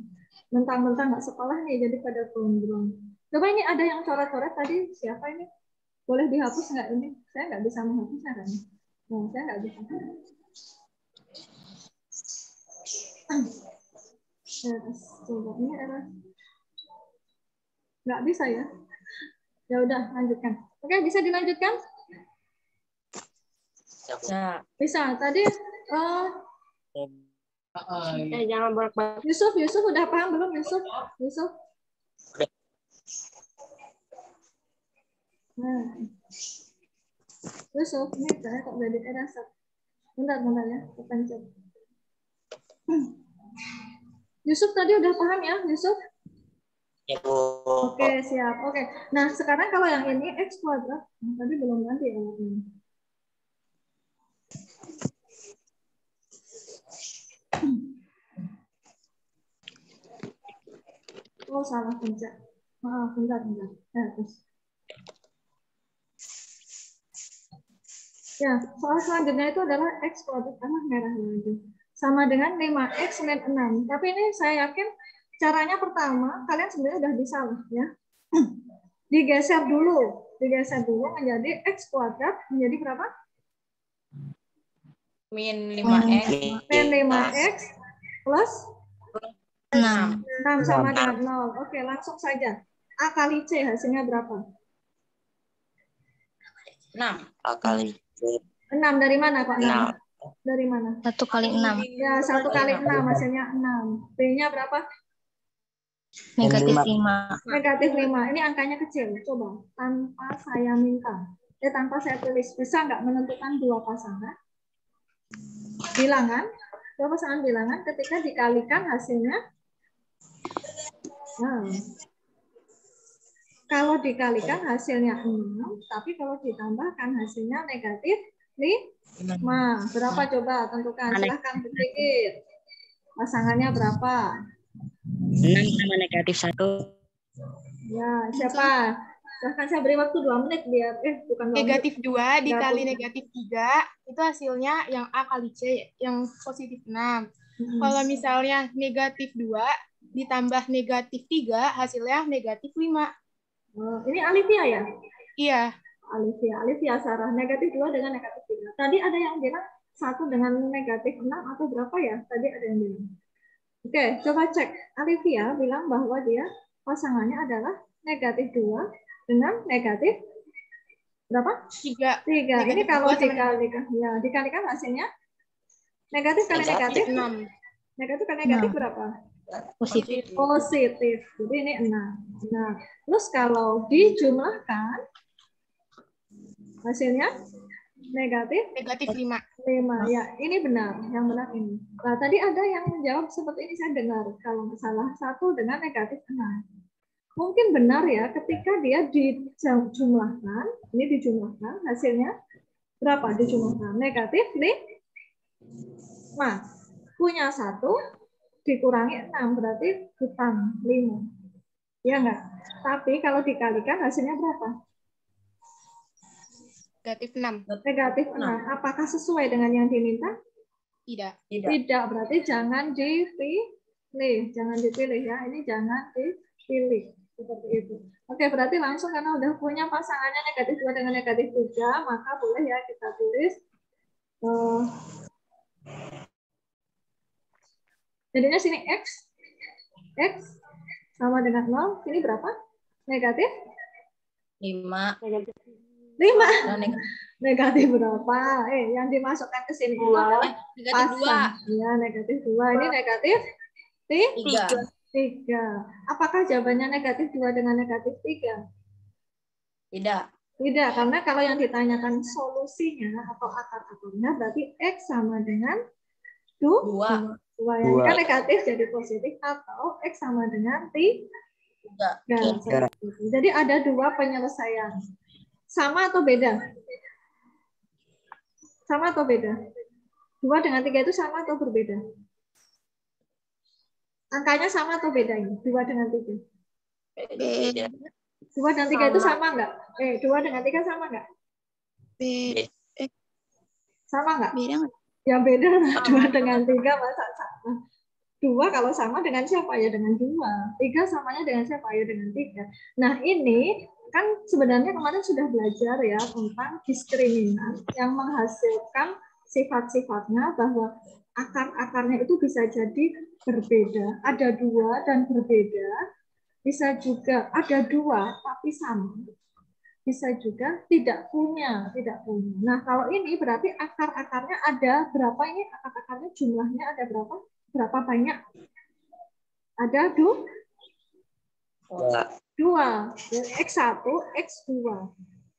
Mentang-mentang nggak sekolah nih, jadi pada gondrong. Coba ini ada yang coret-coret tadi, siapa ini? Boleh dihapus nggak ini? Saya nggak bisa menghapusnya kan? Nah, saya nggak bisa. Coba ini era. Nggak bisa ya? Ya udah, lanjutkan. Oke, bisa dilanjutkan? Bisa. Bisa. Tadi Jangan bolak-balik. Yusuf udah paham belum Yusuf? Nah. Yusuf, ini saya kok jadi rasa. Bentar ya, kepencet. Yusuf tadi udah paham ya, Yusuf? Ya, Bu. Oke, siap. Oke. Nah, sekarang kalau yang ini X kuadrat, tadi belum ganti ya. Oh, salah pencet. Maaf, bentar. Terus. Ya, soal selanjutnya itu adalah X kuadrat karena merah lagi. Sama dengan 5X min 6. Tapi ini saya yakin caranya pertama, kalian sebenarnya udah bisa lah ya. Digeser dulu menjadi X kuadrat menjadi berapa? Min 5X. Min 5X plus 6. 6 sama dengan 0. Oke, langsung saja. A kali C hasilnya berapa? 6. A kali 6 dari mana Pak? 6. Dari mana? 1 kali 6. Ya, 1 kali 6 hasilnya 6. B-nya berapa? Negatif lima. 5. Negatif 5. Ini angkanya kecil. Coba, tanpa saya minta. Tanpa saya tulis. Bisa nggak menentukan dua pasangan? Bilangan. Dua pasangan bilangan ketika dikalikan hasilnya. Nah, kalau dikalikan hasilnya 6, tapi kalau ditambahkan hasilnya negatif 5. Berapa coba? Tentukan. Silahkan berpikir. Pasangannya berapa? 6 sama negatif 1. Ya, siapa? Silahkan, saya beri waktu 2 menit biar bukan 2 menit. Negatif 2 dikali Gabung. negatif 3, itu hasilnya yang A kali C, yang positif 6. Kalau misalnya negatif 2 ditambah negatif 3, hasilnya negatif 5. Ini Alivia ya? Iya, Alivia Sarah. Negatif 2 dengan negatif 3. Tadi ada yang bilang 1 dengan negatif 6 atau berapa ya? Tadi ada yang bilang. Oke, coba cek. Alivia bilang bahwa dia pasangannya adalah negatif 2 dengan negatif berapa? 3. 3. Ini Negatif kalau 2 sama dikalikan, ya, dikalikan hasilnya negatif kali negatif. 6. Negatif kali negatif berapa? Positif. Positif. Jadi ini 6. Nah, terus kalau dijumlahkan hasilnya negatif Negatif 5. 5. Ya, ini benar. Yang benar ini. Nah, tadi ada yang menjawab seperti ini, saya dengar. Kalau nggak salah, 1 dengan negatif 6. Mungkin benar ya, ketika dia dijumlahkan, ini dijumlahkan, hasilnya berapa dijumlahkan? Negatif 5. Punya 1, dikurangi 6, berarti hutang 5. Ya enggak? Tapi kalau dikalikan hasilnya berapa? Negatif 6. Negatif 6. Apakah sesuai dengan yang diminta? Tidak. Tidak, berarti jangan dipilih. Jangan dipilih ya, ini jangan dipilih. Seperti itu. Oke, berarti langsung karena udah punya pasangannya negatif 2 dengan negatif 3, maka boleh ya kita tulis. Jadinya sini X sama dengan 0. Sini berapa? Negatif 5. 5. Nah, Negatif berapa? Yang dimasukkan ke sini itu adalah negatif 2. pasang. Ya, negatif 2. Ini negatif 3. Apakah jawabannya negatif 2 dengan negatif 3? Tidak. Tidak, karena kalau yang ditanyakan solusinya atau akar-akarnya berarti X sama dengan 2. 2 yang kan negatif jadi positif atau X sama dengan 3. Jadi ada 2 penyelesaian. Sama atau beda? Sama atau beda? 2 dengan 3 itu sama atau berbeda? Angkanya sama atau beda ini? 2 dengan 3. Beda. 2 dan 3 itu sama nggak? 2 dengan 3 sama nggak? Sama nggak? Beda nggak? Ya beda lah. 2 dengan 3 masa sama. 2 kalau sama dengan siapa? Ya dengan 2. 3 samanya dengan siapa? Ya dengan 3. Nah ini kan sebenarnya kemarin sudah belajar ya tentang diskriminan yang menghasilkan sifat-sifatnya bahwa akar-akarnya itu bisa jadi berbeda. Ada 2 dan berbeda. Bisa juga ada 2 tapi sama. Bisa juga tidak punya. Nah kalau ini berarti akar-akarnya ada berapa ini? Akar-akarnya jumlahnya ada berapa? Berapa banyak? Ada 2. X1, X2.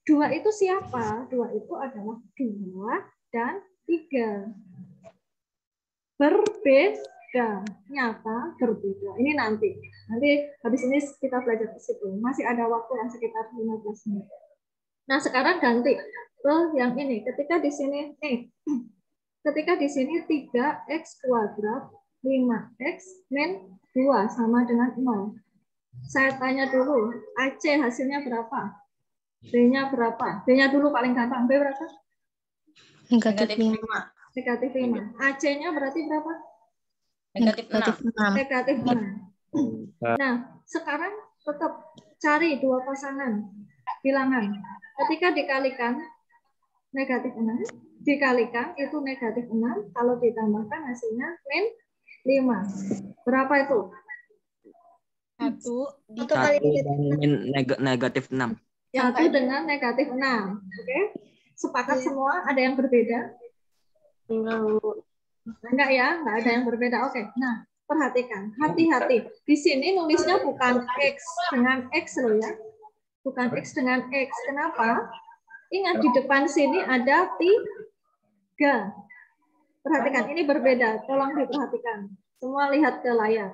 2 itu siapa? 2 itu adalah 2 dan 3. Berbeda. Nyata berbeda. Ini nanti habis ini kita belajar ke situ. Masih ada waktu yang sekitar 15 menit. Nah, sekarang ganti ke yang ini. Ketika di sini 3x kuadrat 5x min 2 sama dengan 0. Saya tanya dulu, AC hasilnya berapa? B-nya berapa? B-nya dulu paling gampang. B berapa? Negatif 5. Negatif 5. AC-nya berarti berapa? Negatif 6. Negatif 6. Nah, sekarang tetap cari 2 pasangan bilangan. Ketika dikalikan negatif 6, dikalikan itu negatif 6, kalau ditambahkan hasilnya min 5. Berapa itu? 1 dan negatif 6. 1 dengan negatif 6. Oke? Sepakat semua? Ada yang berbeda? Enggak ya? Enggak ada yang berbeda. Oke. Nah, Perhatikan, hati-hati. Di sini nulisnya bukan X dengan X loh ya. Bukan X dengan X. Kenapa? Ingat di depan sini ada 3. Perhatikan, ini berbeda. Tolong diperhatikan. Semua lihat ke layar.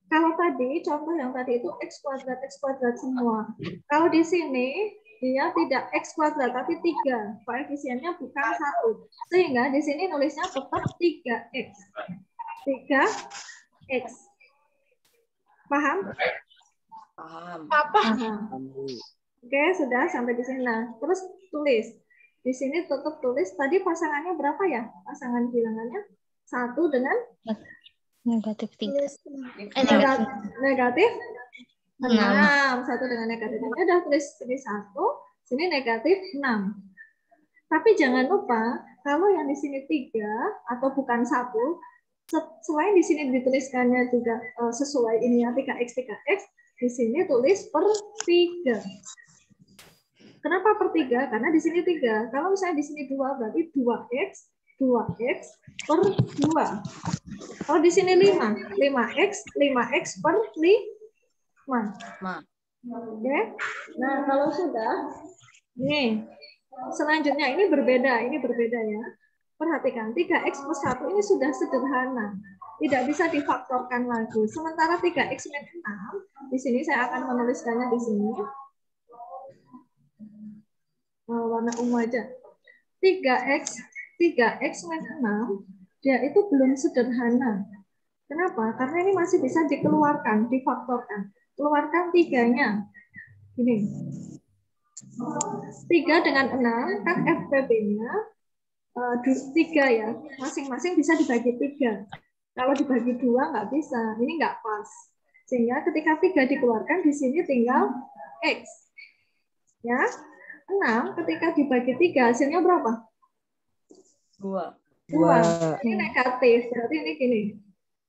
Kalau tadi, contoh yang tadi itu X kuadrat semua. Kalau di sini, dia tidak X kuadrat, tapi 3. Koefisiennya bukan 1. Sehingga di sini nulisnya tetap 3X. 3X. Paham? Paham. Paham. Oke, sudah sampai di sini. Nah, terus tulis. Di sini tetap tulis. Tadi pasangannya berapa ya? Pasangan bilangannya 1 dengan Negatif 3. negatif 6. 1 dengan negatif 6. Udah tulis sini 1, sini negatif 6. Tapi jangan lupa, kalau yang di sini 3 atau bukan 1, selain di sini dituliskannya juga sesuai ini ya, 3X, di sini tulis per 3. Kenapa per 3? Karena di sini 3. Kalau misalnya di sini 2, berarti 2X per 2. Kalau di sini 5X per 5. Oke. Nah, kalau sudah, nih, selanjutnya ini berbeda ya. Perhatikan, 3X plus 1 ini sudah sederhana. Tidak bisa difaktorkan lagi. Sementara 3X min 6, di sini saya akan menuliskannya di sini. Warna ungu aja. 3X min 6, dia itu belum sederhana. Kenapa? Karena ini masih bisa dikeluarkan, difaktorkan. Keluarkan 3-nya. Gini. 3 dengan 6, kan FPB-nya 3 ya. Masing-masing bisa dibagi 3. Kalau dibagi 2 nggak bisa. Ini nggak pas. Sehingga ketika 3 dikeluarkan, di sini tinggal X. Ya. 6 ketika dibagi 3 hasilnya berapa? 2. Ini negatif, berarti ini gini.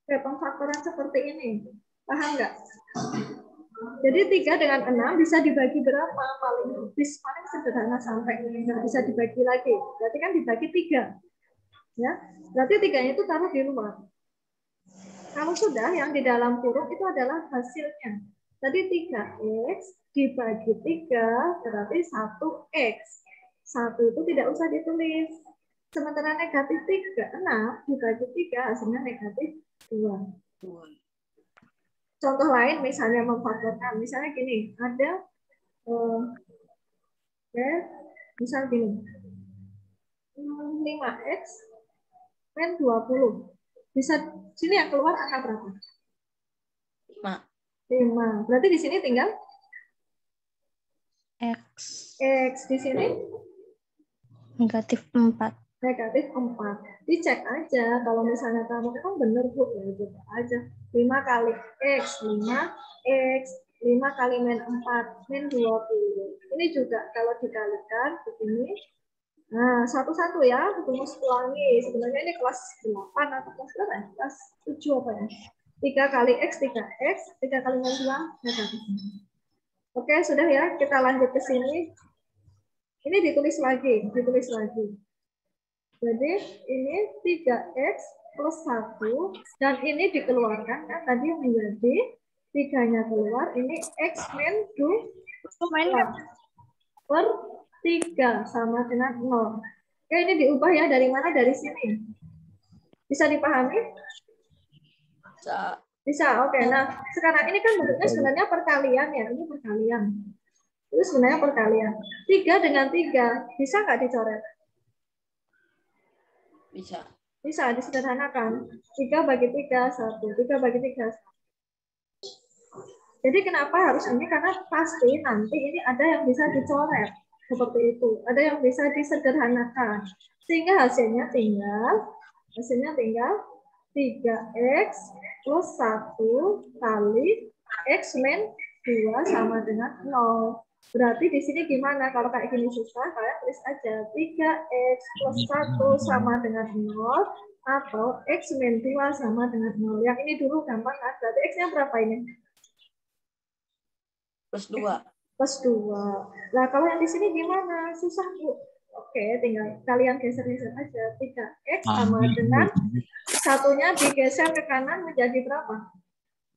Pemfaktoran seperti ini. Paham nggak? Jadi 3 dengan 6 bisa dibagi berapa? Paling sederhana sampai nggak bisa dibagi lagi. Berarti kan dibagi 3. Ya. Berarti 3-nya itu taruh di luar. Kalau sudah, yang di dalam kurung itu adalah hasilnya. Tadi 3X dibagi 3 berarti 1X. 1 itu tidak usah ditulis. Sementara negatif 6 dibagi 3 hasilnya negatif 2. Contoh lain misalnya memfaktorkan. Misalnya gini, ada misal gini. 5X min 20. Bisa sini yang keluar angka berapa? 5. Berarti di sini tinggal X. Di sini Negatif 4. negatif 4. Dicek aja kalau misalnya kamu kan benar Bu, ya coba aja. 5 kali X, 5X, 5 kali min 4, min 20. Ini juga kalau dikalikan begini. Nah, satu-satu ya, rumus ulangi. Sebenarnya ini kelas 8 atau kelas berapa ya? Kelas 7 apa ya? 3 kali X, 3X, 3 kali min 2, negatif. Oke, sudah ya. Kita lanjut ke sini. Ini ditulis lagi. Jadi, ini 3X plus 1, dan ini dikeluarkan, kan tadi menjadi 3-nya keluar, ini X min 2 per 3 sama dengan 0. Oke, ini diubah ya, dari mana? Dari sini. Bisa dipahami? Bisa, oke. Nah, sekarang ini kan bentuknya sebenarnya perkalian ya. Ini perkalian. Itu sebenarnya perkalian. 3 dengan 3. Bisa nggak dicoret? Bisa, disederhanakan. 3 bagi 3, 1. 3 bagi 3, 1. Jadi kenapa harus ini? Karena pasti nanti ini ada yang bisa dicoret. Seperti itu. Ada yang bisa disederhanakan. Sehingga hasilnya tinggal 3X plus 1 kali X min 2 sama dengan 0. Berarti di sini gimana? Kalau kayak gini susah, kalian tulis aja 3X plus 1 sama dengan 0 atau X min 2 sama dengan 0. Yang ini dulu gampang kan? Berarti X-nya berapa ini? Plus 2. Plus 2. Nah, kalau yang di sini gimana? Susah, Bu. Oke, tinggal kalian geser-geser aja. 3x sama dengan satunya digeser ke kanan menjadi berapa?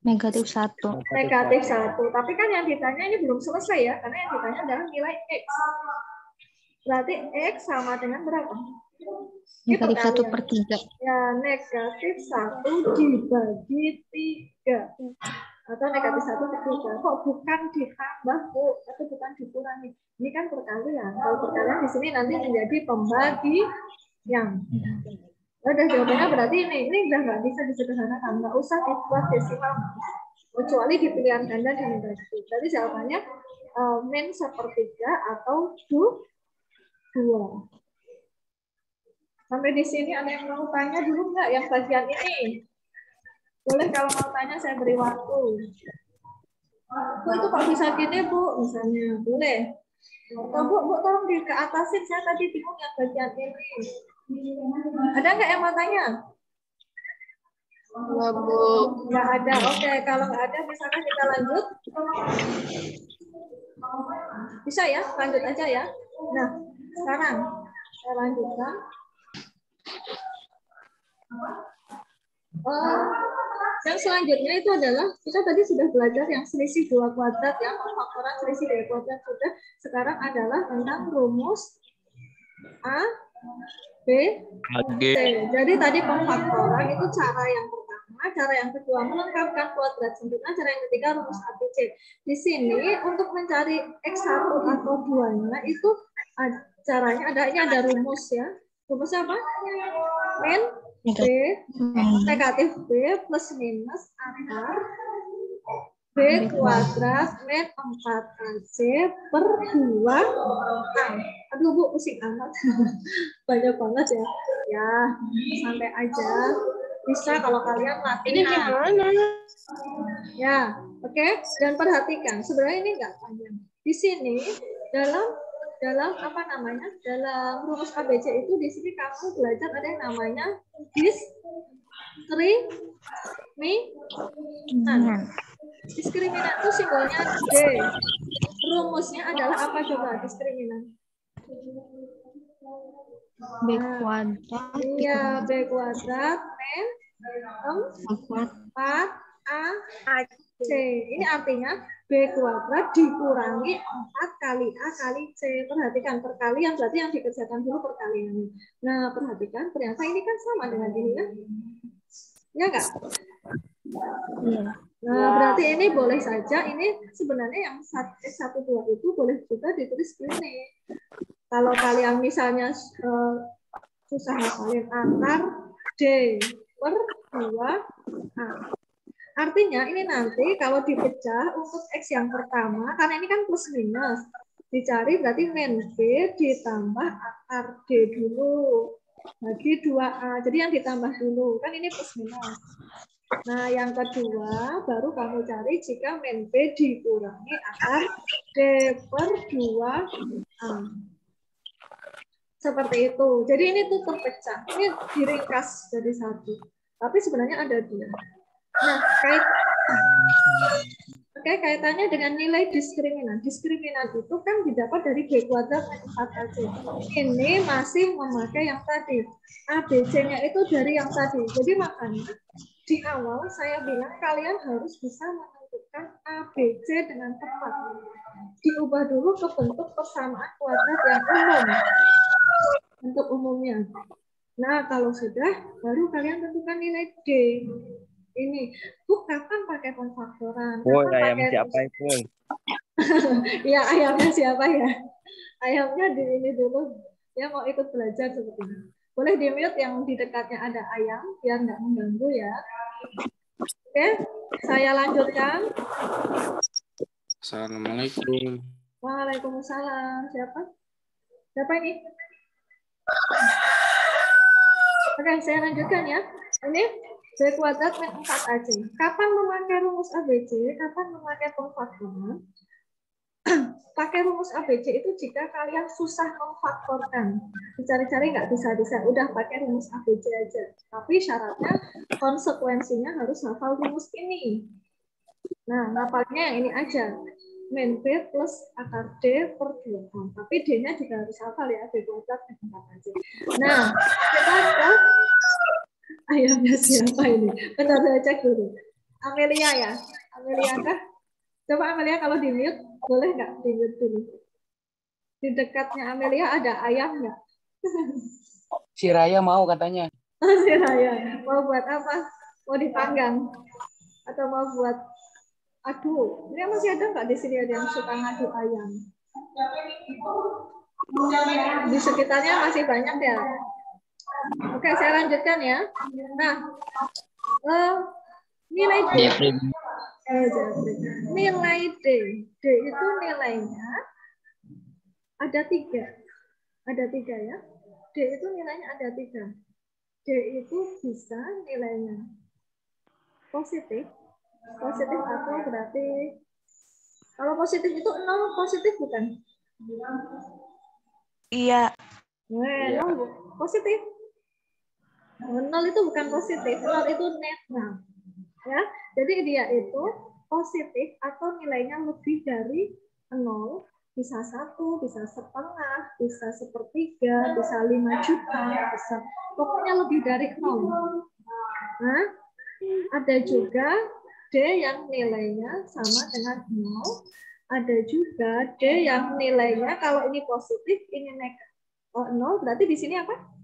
-1. -1. Tapi kan yang ditanya ini belum selesai ya, karena yang ditanya adalah nilai x. Berarti x sama dengan berapa? -1/3. Ya, -1 dibagi 3. Atau -1/3. Kok bukan ditambah, Bu? Atau bukan dikurangi? Ini kan perkalian. Kalau perkalian di sini nanti menjadi pembagian. Udah jawabannya berarti ini udah nggak bisa disederhanakan, nggak usah dibuat desimal, kecuali di pilihan ganda dan negatif. Jadi jawabannya min 1/3 atau 2. Sampai di sini ada yang mau tanya dulu nggak yang bagian ini? Boleh kalau mau tanya saya beri waktu. Bu, itu kok bisa gini Bu? Misalnya boleh. Atau Bu tolong ke atasin, saya tadi bingung yang bagian ini. Ada nggak yang mau tanya? Enggak, Bu. Nggak ada. Oke, kalau nggak ada misalkan kita lanjut. Bisa ya? Lanjut aja ya. Nah, sekarang saya lanjutkan. Yang selanjutnya itu adalah kita tadi sudah belajar yang selisih 2 kuadrat ya, pemfaktoran selisih 2 kuadrat sudah. Sekarang adalah tentang rumus A, B, C. Jadi tadi pemfaktoran itu cara yang pertama, cara yang kedua melengkapkan kuadrat sempurna, cara yang ketiga rumus A, B, C. Di sini untuk mencari x1 atau 2-nya itu caranya ada rumus ya. Rumusnya apa? Min B negatif B plus minus akar B kuadrat min 4AC per 2A. Aduh Bu, pusing amat. Banyak banget ya. Ya, santai aja. Bisa kalau kalian latihan. Ya, oke. Dan perhatikan, sebenarnya ini enggak panjang. Di sini dalam apa namanya? Dalam rumus ABC itu di sini kamu belajar ada yang namanya diskriminan. Diskriminan itu simbolnya D. Rumusnya adalah apa coba diskriminan? B kuadrat. Iya, B kuadrat min 4AC. Ini artinya B kuadrat dikurangi 4 kali A kali C. Perhatikan perkalian, berarti yang dikerjakan dulu perkalian. Nah, perhatikan ternyata ini kan sama dengan ini ya. Ya enggak? Iya. Nah, berarti ini boleh saja, ini sebenarnya yang X12 itu boleh juga ditulis gini. Kalau kalian misalnya susah hafalin akar D per 2A. Artinya ini nanti kalau dipecah untuk X yang pertama, karena ini kan plus minus, dicari berarti min B ditambah akar D dulu, bagi 2A. Jadi yang ditambah dulu, kan ini plus minus. Nah, yang kedua baru kamu cari jika min B dikurangi akar D per 2A. Seperti itu. Jadi ini tuh terpecah. Ini diringkas jadi satu. Tapi sebenarnya ada 2. Nah, kaitannya dengan nilai diskriminan. Diskriminan itu kan didapat dari B kuadrat min 4AC. Ini masih memakai yang tadi. ABC-nya itu dari yang tadi. Jadi makanya di awal saya bilang kalian harus bisa menentukan ABC dengan tepat. Diubah dulu ke bentuk persamaan kuadrat yang umum. Untuk umumnya. Nah, kalau sudah, baru kalian tentukan nilai D. Ini, Bu, kapan pakai pemfaktoran? Woi, ayam siapa itu? Ya, ayamnya siapa ya? Ayamnya di ini dulu. Dia mau ikut belajar seperti ini. Boleh di-mute yang di dekatnya ada ayam, biar nggak mengganggu ya. Oke, saya lanjutkan. Assalamualaikum. Waalaikumsalam. Siapa? Siapa ini? Oke, saya lanjutkan ya. Ini B kuadrat min 4AC. Kapan memakai rumus ABC? Kapan memakai pemfaktoran? Pakai rumus ABC itu jika kalian susah memfaktorkan. Dicari-cari nggak bisa-bisa. Udah pakai rumus ABC aja. Tapi syaratnya konsekuensinya harus hafal rumus ini. Nah, ngapalnya yang ini aja. min B plus akar D per 2. Tapi D-nya juga harus hafal ya, B kuadrat F4 aja. Nah, kita ke ayamnya siapa ini? Bentar saya cek dulu. Amelia ya? Amelia kah? Coba Amelia kalau di mute, boleh nggak di mute dulu? Di dekatnya Amelia ada ayam nggak? Si Raya mau katanya. Si Raya. Mau buat apa? Mau dipanggang? Atau mau buat adu? Ini masih ada nggak di sini ada yang suka ngadu ayam? Di sekitarnya masih banyak ya. Oke, saya lanjutkan ya. Nah, nilai D. Nilai D. D itu nilainya ada 3. Ada 3 ya. D itu nilainya ada 3. D itu bisa nilainya positif. Positif atau berarti kalau positif itu 0 positif bukan? Iya. Nah, 0 positif. 0 itu bukan positif, 0 itu netral. Ya, jadi dia itu positif atau nilainya lebih dari 0, bisa 1, bisa setengah, bisa sepertiga, bisa 5 juta, bisa pokoknya lebih dari 0. Nah, ada juga D yang nilainya sama dengan 0. Ada juga D yang nilainya kalau ini positif, ini negatif. Oh, 0 berarti di sini apa?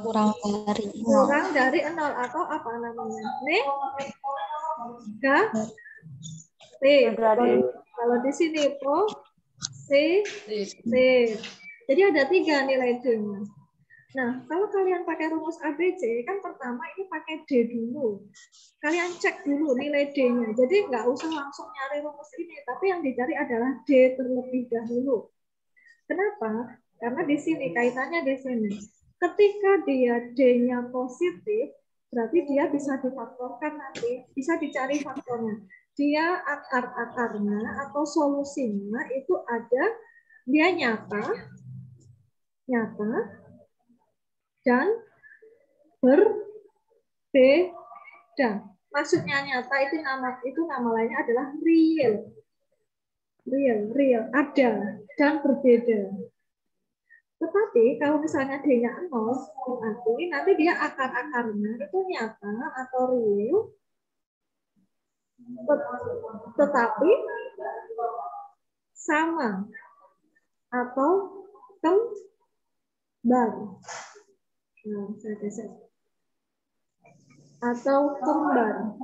Kurang dari 0. Kurang dari 0 atau apa namanya? Negatif. Kalau di sini positif. Jadi ada 3 nilai D-nya. Nah, kalau kalian pakai rumus ABC, kan pertama ini pakai D dulu. Kalian cek dulu nilai D-nya. Jadi nggak usah langsung nyari rumus ini, tapi yang dicari adalah D terlebih dahulu. Kenapa? Karena di sini, kaitannya di sini. Ketika dia D-nya positif, berarti dia bisa difaktorkan nanti, bisa dicari faktornya. Dia akar-akarnya atau solusinya itu ada, dia nyata, dan berbeda. Maksudnya nyata itu nama lainnya adalah real, ada dan berbeda. Tetapi kalau misalnya D-nya 0, berarti nanti dia akar-akarnya itu nyata atau real, tetapi sama atau kembar. Nah, saya geser. Atau kembar.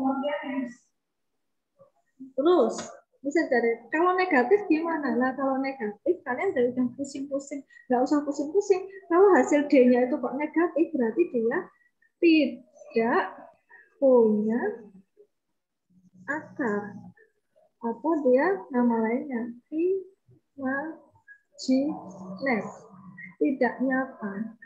Terus, bisa dari kalau negatif gimana? Nah, kalau negatif kalian udah pusing-pusing, nggak usah pusing-pusing. Kalau hasil D-nya itu kok negatif, berarti dia tidak punya akar. Atau dia nama lainnya imajiner, tidak nyata.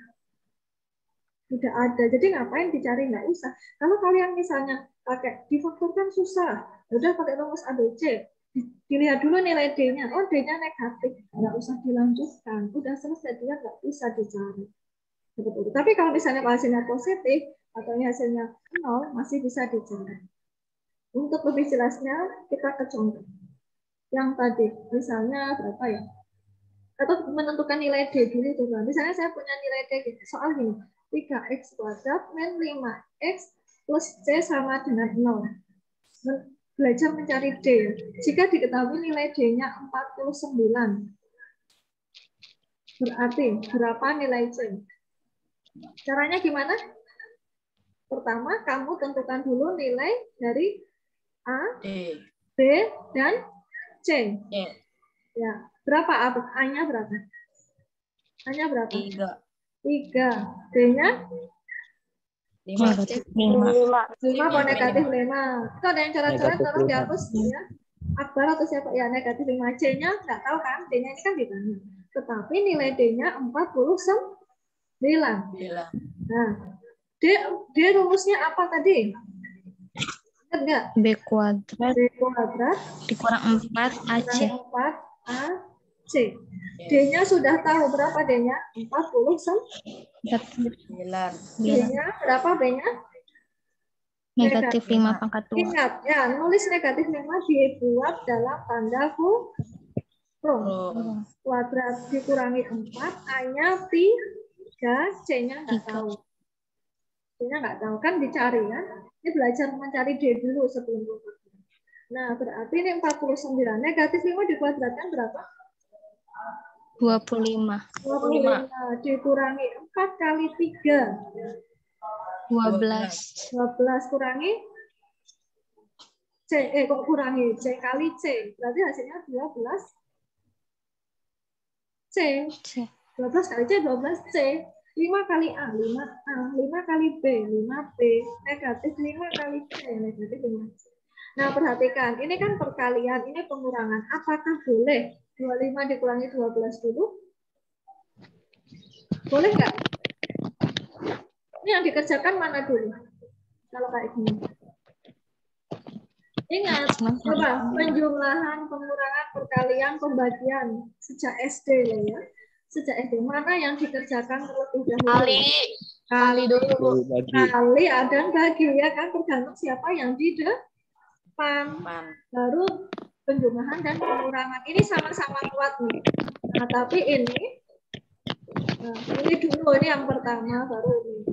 Tidak ada. Jadi ngapain dicari? Nggak usah. Kalau kalian misalnya pakai difaktorkan susah, udah pakai rumus ABC, dilihat dulu nilai D-nya. Oh, D-nya negatif, nggak usah dilanjutkan. Udah selesai, dia nggak bisa dicari. Betul. Tapi kalau misalnya hasilnya positif atau hasilnya 0, masih bisa dicari. Untuk lebih jelasnya, kita ke contoh. Yang tadi, misalnya berapa ya? Atau menentukan nilai D dulu coba. Misalnya saya punya nilai D gitu. Soal gini, 3x kuadrat min 5x plus C sama dengan 0. Belajar mencari D. Jika diketahui nilai D-nya 49, berarti berapa nilai C? Caranya gimana? Pertama, kamu tentukan dulu nilai dari A, B, dan C. Ya, berapa A-nya berapa? A-nya berapa? 3. D-nya? 5. 5 atau negatif 5. Itu ada yang coret-coret, tolong dihapus ya. Akbar atau siapa? Ya, negatif 5. C-nya nggak tahu kan? D-nya ini kan ditanya. Tetapi nilai D-nya 49. Nah, D rumusnya apa tadi? Ingat nggak? B kuadrat B kuadrat dikurang 4 AC. 4 AC. D-nya sudah tahu berapa D-nya? 49. D-nya berapa B-nya? Negatif 5 pangkat 2. Ingat ya, nulis negatif 5 dibuat dalam tanda kurung. Kuadrat dikurangi 4, A-nya 3, C-nya nggak tahu. C-nya nggak tahu, kan dicari ya. Ini belajar mencari D dulu sebelum kuadrat. Nah, berarti ini 49. Negatif 5 dikuadratkan berapa? 25. 25 dikurangi 4 kali 3. 12. 12 kurangi C, kok kurangi C kali C. Berarti hasilnya 12 C. 12 kali C, 12 C. 5 kali A, 5A. 5 kali B, 5B. Negatif 5 kali C, negatif 5 C. Nah, perhatikan. Ini kan perkalian, ini pengurangan. Apakah boleh 25 dikurangi 12 dulu? Boleh nggak? Ini yang dikerjakan mana dulu? Kalau kayak gini. Ingat, coba penjumlahan, pengurangan, perkalian, pembagian sejak SD ya. Sejak SD mana yang dikerjakan terlebih dahulu? Kali dulu. Kali dan bagi ya kan, tergantung siapa yang di depan. Baru penjumlahan dan pengurangan. Ini sama-sama kuat nih. Nah, tapi ini dulu, ini yang pertama, baru ini.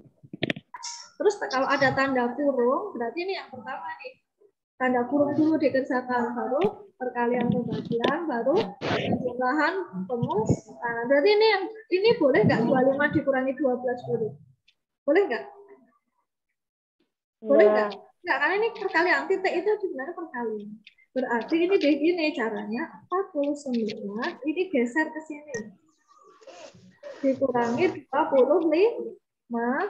Terus kalau ada tanda kurung, berarti ini yang pertama nih. Tanda kurung dulu dikerjakan, baru perkalian pembagian, baru penjumlahan pengurangan. Berarti ini boleh nggak 25 dikurangi 12 dulu? Boleh nggak? Boleh nggak? Nggak, karena ini perkalian. Titik itu sebenarnya perkalian. Berarti ini begini caranya, 49 ini geser ke sini. Dikurangi 25,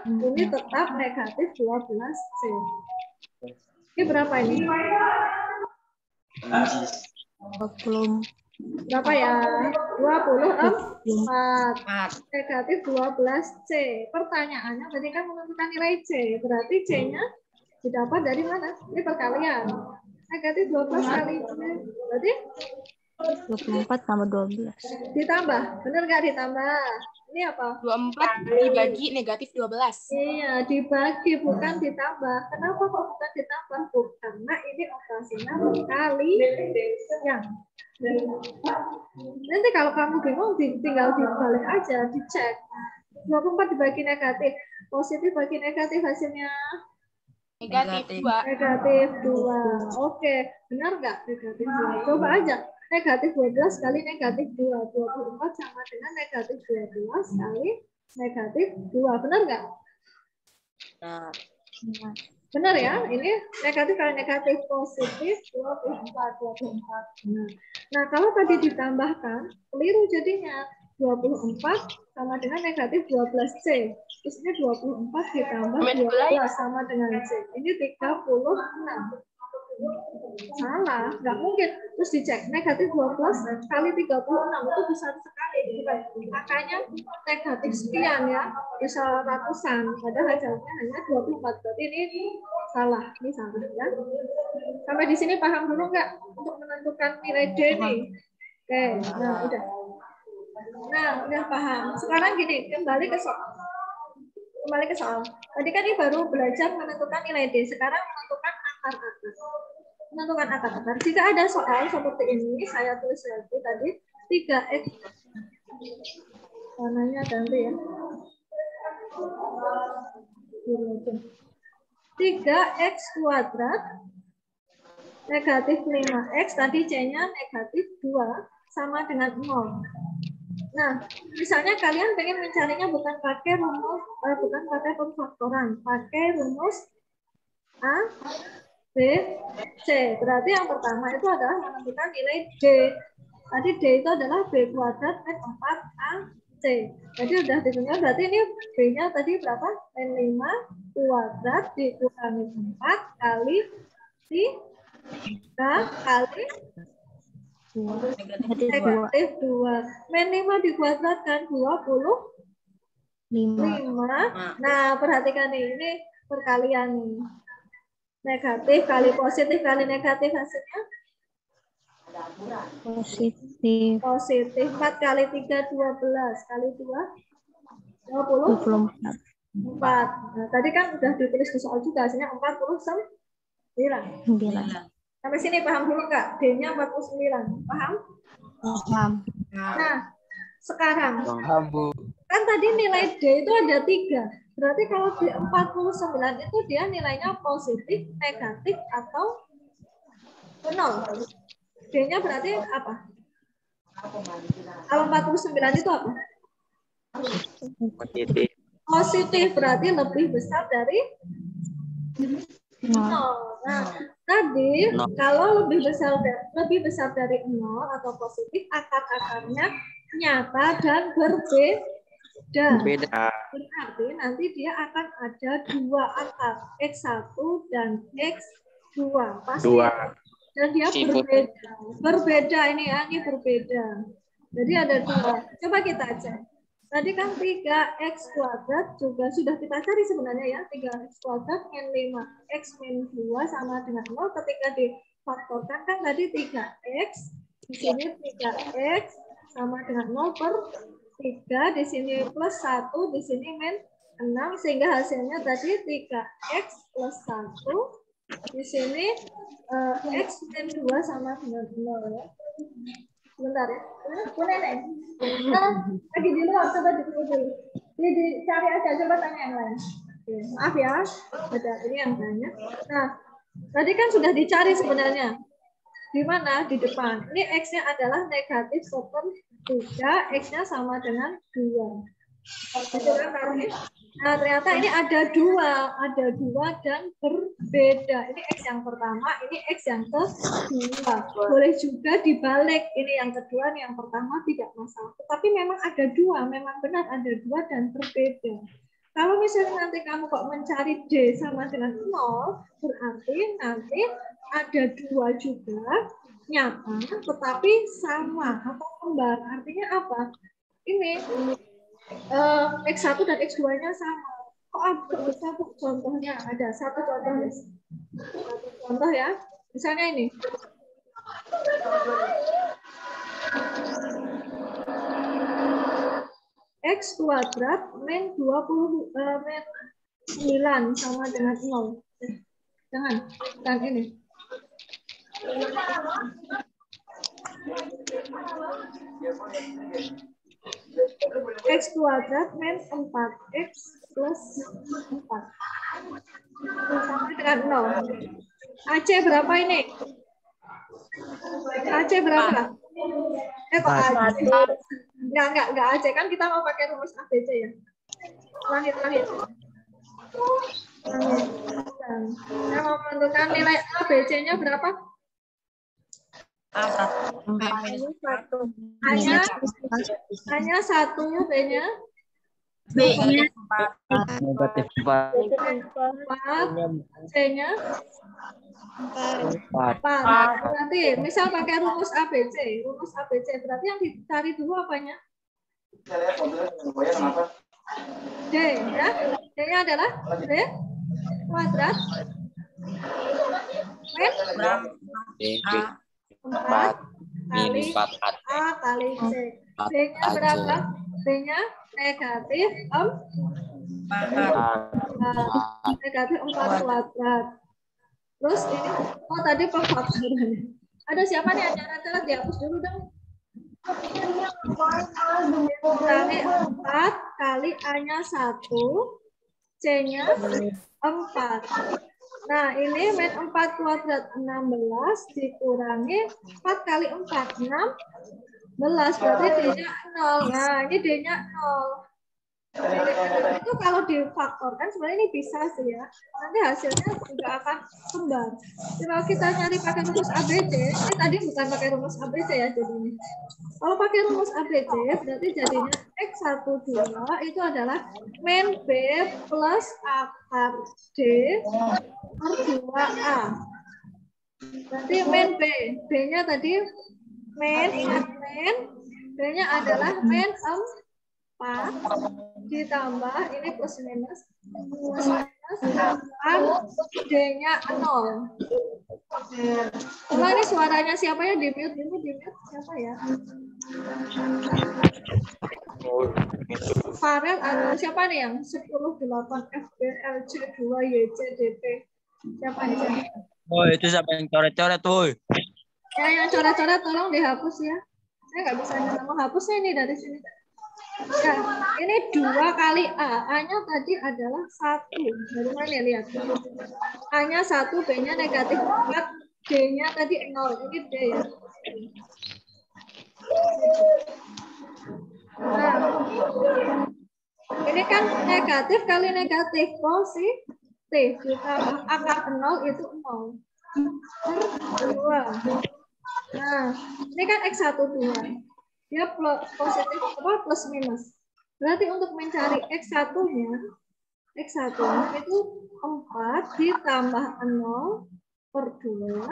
ini tetap negatif 12C. Ini berapa ini? 20. Berapa ya? 24. Negatif 12C. Pertanyaannya tadi kan menentukan nilai C. Berarti C-nya didapat dari mana? Ini perkalian. Negatif 12 kali C. Berarti 24 tambah 12. ditambah. Benar nggak ditambah? Ini apa? 24 dibagi negatif 12. Iya, dibagi bukan ditambah. Kenapa kok bukan ditambah? Karena ini operasinya perkalian. Nanti kalau kamu bingung, tinggal dibalik aja, dicek. 24 dibagi negatif. Positif bagi negatif hasilnya? Negatif 2. Negatif 2. Oke, benar nggak negatif 2? Coba aja. Negatif 12 kali negatif 2. 24 sama dengan negatif 12 kali negatif 2. Benar nggak? Benar ya? Ini negatif kali negatif positif 24. Nah, kalau tadi ditambahkan, keliru jadinya. 24 sama dengan negatif 12C. Terus ini 24 ditambah 12 sama dengan C. Ini 36. Salah, nggak mungkin. Terus dicek, negatif 12 kali 36 itu besar sekali. Makanya negatif sekian ya, bisa ratusan. Padahal hasilnya hanya 24. Berarti ini salah. Ini salah ya. Sampai di sini paham dulu nggak? Untuk menentukan nilai D nih. Oke, nah udah. Nah, udah paham. Sekarang gini, kembali ke soal. Tadi kan ini baru belajar menentukan nilai D. Sekarang menentukan akar-akar. Menentukan akar-akar. Jika ada soal seperti ini, saya tulis lagi tadi 3x. Warnanya ganti ya. 3x kuadrat negatif 5x, tadi C-nya negatif 2 sama dengan 0. Nah, misalnya kalian pengen mencarinya bukan pakai rumus, bukan pakai pemfaktoran, pakai rumus A, B, C. Berarti yang pertama itu adalah menentukan nilai D. Tadi D itu adalah B kuadrat min 4AC. Jadi udah ditentukan, berarti ini B-nya tadi berapa? Min 5 kuadrat dikurangi 4 kali 3 kali negatif 2. Min 5 dikuadratkan 25. Nah, perhatikan nih, ini perkalian nih. Negatif kali positif kali negatif hasilnya? Positif. 4 kali 3, 12. Kali 2? 24. 4. Nah, tadi kan udah ditulis di soal juga, hasilnya 49. 9. Sampai sini paham dulu Kak? D-nya 49. Paham? Paham. Nah, sekarang Paham, Bu. kan tadi nilai D itu ada 3. Berarti kalau di 49 itu dia nilainya positif, negatif, atau 0. D-nya berarti apa? Kalau 49 itu apa? Positif. Positif berarti lebih besar dari 0. Nah, tadi kalau lebih besar dari 0 atau positif, akar-akarnya nyata dan berbeda. Beda. Berarti nanti dia akan ada 2 akar, X1 dan X2. Pasti. 2. Dan dia berbeda. Berbeda ini ya, ini berbeda. Jadi ada 2. Coba kita cek. Tadi kan 3x kuadrat juga sudah kita cari sebenarnya ya. 3x kuadrat min 5x min 2 sama dengan 0. Ketika difaktorkan kan tadi 3x. Di sini 3x sama dengan 0 per 3. Di sini plus 1. Di sini min 6. Sehingga hasilnya tadi 3x plus 1. Di sini x min 2 sama dengan 0 ya. Sebentar ya. Boleh nih. Lagi di luar, coba ditulis dulu. Dicari aja, coba tanya yang lain. Oke, maaf ya, ada ini yang tanya. Nah, tadi kan sudah dicari sebenarnya. Di mana? Di depan. Ini X-nya adalah negatif super 3, X-nya sama dengan 2. Nah, ternyata ini ada 2 dan berbeda. Ini X yang pertama, ini X yang kedua. Boleh juga dibalik. Ini yang kedua, ini yang pertama, tidak masalah. Tapi memang ada 2, memang benar ada 2 dan berbeda. Kalau misalnya nanti kamu kok mencari D sama dengan 0, berarti nanti ada 2 juga nyata, tetapi sama atau kembar. Artinya apa? Ini X1 dan X2-nya sama. Kok bisa Bu? Contohnya ada satu contoh ya. Satu contoh ya. Misalnya ini. X kuadrat min 20 min 9 sama dengan 0. Jangan ini. X kuadrat min 4x plus 4 sama dengan 0. AC berapa ini? AC berapa? Kok AC? Enggak AC, kan kita mau pakai rumus ABC ya. Terakhir. Saya mau menentukan nilai ABC-nya berapa? Hanya 1, B-nya? B-nya Negatif 4. 4, C-nya? 4. 4. Berarti misal pakai rumus ABC. Rumus ABC berarti yang dicari dulu apanya? D ya. D-nya adalah D kuadrat min 4 kali A kali C. B-nya berapa? B-nya negatif 4. Negatif 4 kuadrat. Terus ini, tadi pengfaktorannya. Ada siapa nih acara-acara dihapus dulu dong. Kurangi 4 kali A-nya 1, C-nya 4. Nah, ini min 4 kuadrat 16 dikurangi 4 kali 4, 16. Berarti D-nya 0. Nah, ini D-nya 0. Itu kalau difaktorkan sebenarnya ini bisa sih ya. Nanti hasilnya juga akan kembar. Jadi kalau kita nyari pakai rumus ABC, ini tadi bukan pakai rumus ABC ya jadinya. Kalau pakai rumus ABC berarti jadinya X12 itu adalah min B plus akar D per 2A. Berarti min B. B-nya tadi min, ingat min. B-nya adalah min 4 ditambah ini plus minus D-nya 0. Coba ini suaranya siapa ya? Di mute siapa ya? Farel atau siapa nih yang 10, 8, FB, LC, 2, YC, DP? Siapa nih? Oh, itu siapa yang coret-coret tuh? Ya, yang coret-coret tolong dihapus ya. Saya nggak bisa menghapusnya ini dari sini. Ya, ini 2 kali A. A-nya tadi adalah 1. Dari mana ya, lihat? A-nya 1, B-nya negatif 4, D-nya tadi 0. Ini D ya. Nah, ini kan negatif kali negatif. Positif. Ditambah akar 0 itu 0. Per 2. Nah, ini kan X1, 2. Dia positif plus minus. Berarti untuk mencari X1-nya itu 4 ditambah 0 per 2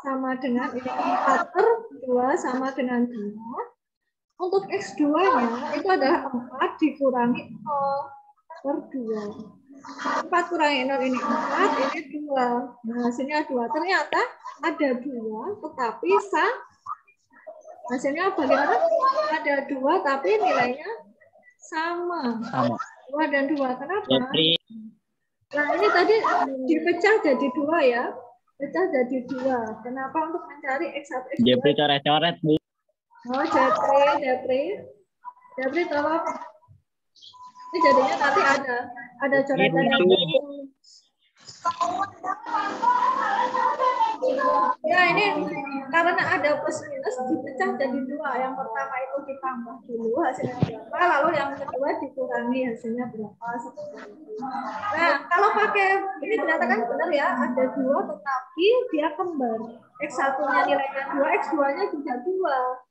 sama dengan ini 4 per 2 sama dengan 2. Untuk X2-nya itu adalah 4 dikurangi 0 per 2. 4 kurangi 0 ini 4, ini 2. Nah, hasilnya 2. Ternyata ada 2, tetapi hasilnya bagaimana? Ada 2 tapi nilainya sama. 2 dan 2. Kenapa? Nah, ini tadi dipecah jadi 2 ya. Pecah jadi 2. Kenapa? Untuk mencari X1, X2. Jepri coret-coret, Bu. Oh, Jepri tolong. Ini jadinya nanti ada coretannya. Ya, ini karena ada plus minus dipecah jadi 2. Yang pertama itu ditambah dulu hasilnya berapa, lalu yang kedua dikurangi hasilnya berapa. Nah, kalau pakai ini ternyata kan benar ya, ada 2 tetapi dia kembar. X1-nya nilainya 2, X2-nya juga 2.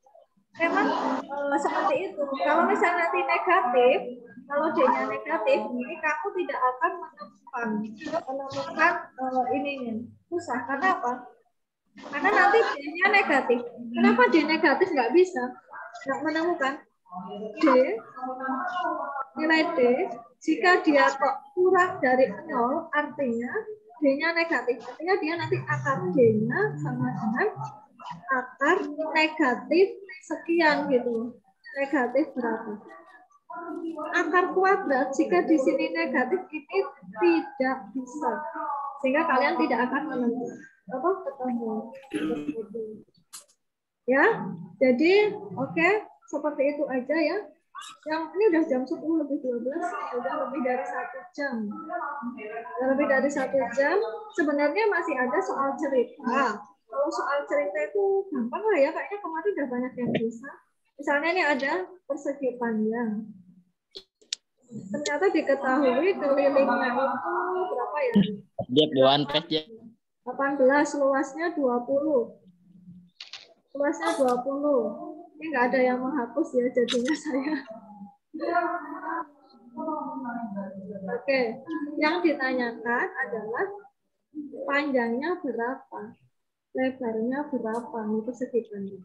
Memang seperti itu. Kalau misalnya nanti negatif, kalau D-nya negatif, ini kamu tidak akan menemukan ininya. Susah. Karena apa? Karena nanti D-nya negatif. Kenapa D negatif nggak bisa? Nggak menemukan. D, nilai D, jika dia kok kurang dari 0, artinya D-nya negatif. Artinya dia nanti akar D-nya sama dengan akar negatif sekian gitu. Negatif berapa? Akar kuadrat jika di sini negatif ini tidak bisa. Sehingga kalian tidak akan ketemu. Ya, jadi oke, seperti itu aja ya. Yang ini udah jam 10 lebih 12, udah lebih dari 1 jam. Udah lebih dari 1 jam. Sebenarnya masih ada soal cerita. Kalau soal cerita itu gampang lah ya, kayaknya kemarin udah banyak yang bisa. Misalnya ini ada persegi panjang. Ternyata diketahui kelilingnya itu berapa ya? Dia dewan pes ya. 18, luasnya 20. Luasnya 20. Ini nggak ada yang menghapus ya, jadinya saya. Oke, yang ditanyakan adalah panjangnya berapa? Lebarnya berapa? Ini persegi panjang.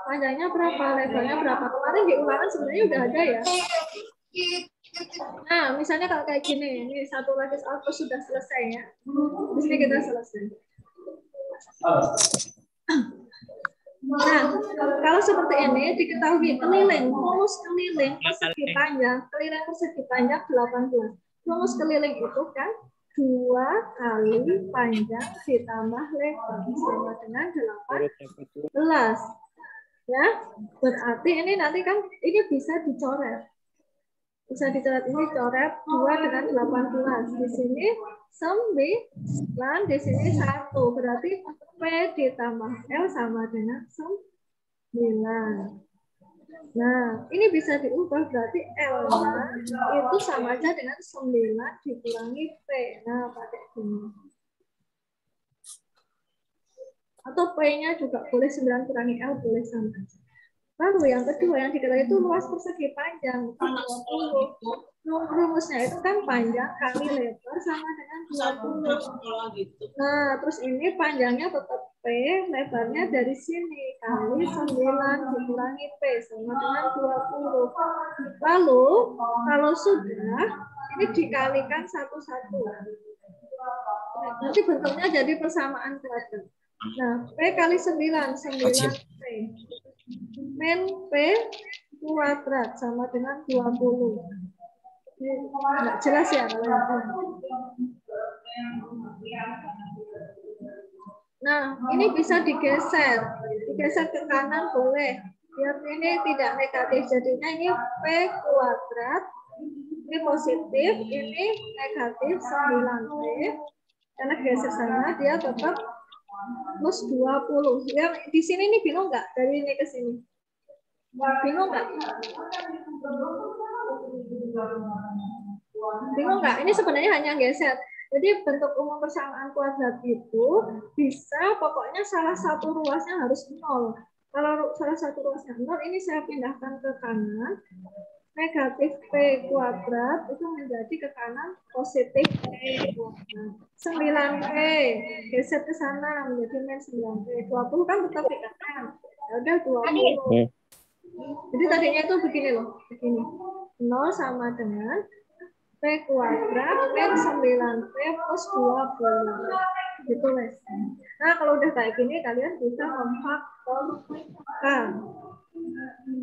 Panjangnya berapa? Lebarnya berapa? Kemarin di ulangan sebenarnya udah ada ya. Nah, misalnya kalau kayak gini, ini satu lagi soal sudah selesai ya. Di sini kita selesai. Nah, kalau seperti ini diketahui keliling, rumus keliling persegi panjang 18. Rumus keliling itu kan 2 kali panjang ditambah lebar sama dengan 18. Ya, berarti ini nanti kan ini bisa dicoret. Bisa dicoret ini coret 2 dengan 18. Di sini 9, di sini 1. Berarti P ditambah L sama dengan 9. Nah, ini bisa diubah berarti L-nya itu sama aja dengan 9 dikurangi P. Nah, pakai ini. Atau P-nya juga boleh 9 kurangi L, boleh sama aja. Lalu yang kedua yang diketahui itu luas persegi panjang 20. Rumusnya itu kan panjang kali lebar sama dengan 20. Nah, terus ini panjangnya tetap P, lebarnya dari sini kali 9 dikurangi P sama dengan 20. Lalu kalau sudah ini dikalikan satu-satu. Nanti bentuknya jadi persamaan kuadrat. Nah, P kali 9 P. P min P kuadrat sama dengan 20. Ini nggak jelas ya kalau itu. Nah, ini bisa digeser ke kanan boleh. Biar ini tidak negatif, jadinya ini P kuadrat, ini positif, ini negatif 9P. Karena geser sana, dia tetap plus 20. Ya, di sini ini bingung nggak? Dari ini ke sini. Bingung nggak? Bingung nggak? Ini sebenarnya hanya geser. Jadi bentuk umum persamaan kuadrat itu bisa pokoknya salah satu ruasnya harus 0. Kalau salah satu ruasnya 0, ini saya pindahkan ke kanan. Negatif P kuadrat itu menjadi ke kanan positif P kuadrat. 9P geser ke sana menjadi min 9P. 20 kan tetap di kanan. Ya udah 20. Jadi tadinya itu begini loh, begini. 0 sama dengan P kuadrat min 9P plus 20. Gitu, Les. Nah, kalau udah kayak gini, kalian bisa memfaktorkan.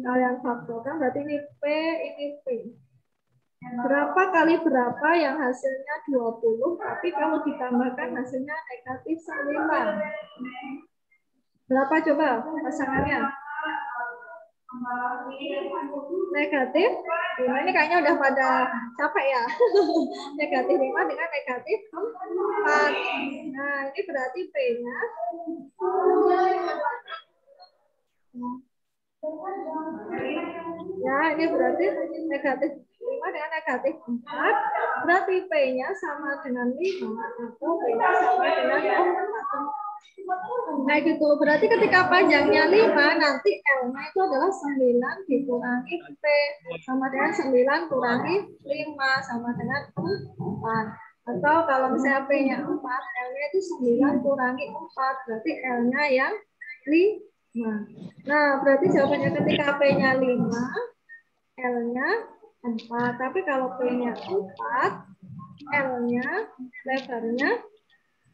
Kalian faktorkan, berarti ini P, ini P. Berapa kali berapa yang hasilnya 20, tapi kalau ditambahkan hasilnya negatif 9. Berapa coba pasangannya? Negatif 5, ini kayaknya udah pada capek ya. Negatif 5 dengan negatif 4. Nah, ini berarti P-nya ya, ini berarti negatif 5 dengan negatif 4. Berarti P-nya sama dengan 5 atau P-nya sama dengan 4. Nah gitu, berarti ketika panjangnya 5, nanti L-nya itu adalah 9 dikurangi P sama dengan 9 kurangi 5 sama dengan 4. Atau kalau misalnya P-nya 4, L-nya itu 9 kurangi 4, berarti L-nya yang 5. Nah, berarti jawabannya ketika P-nya 5, L-nya 4. Tapi kalau P-nya 4, L-nya, lebarnya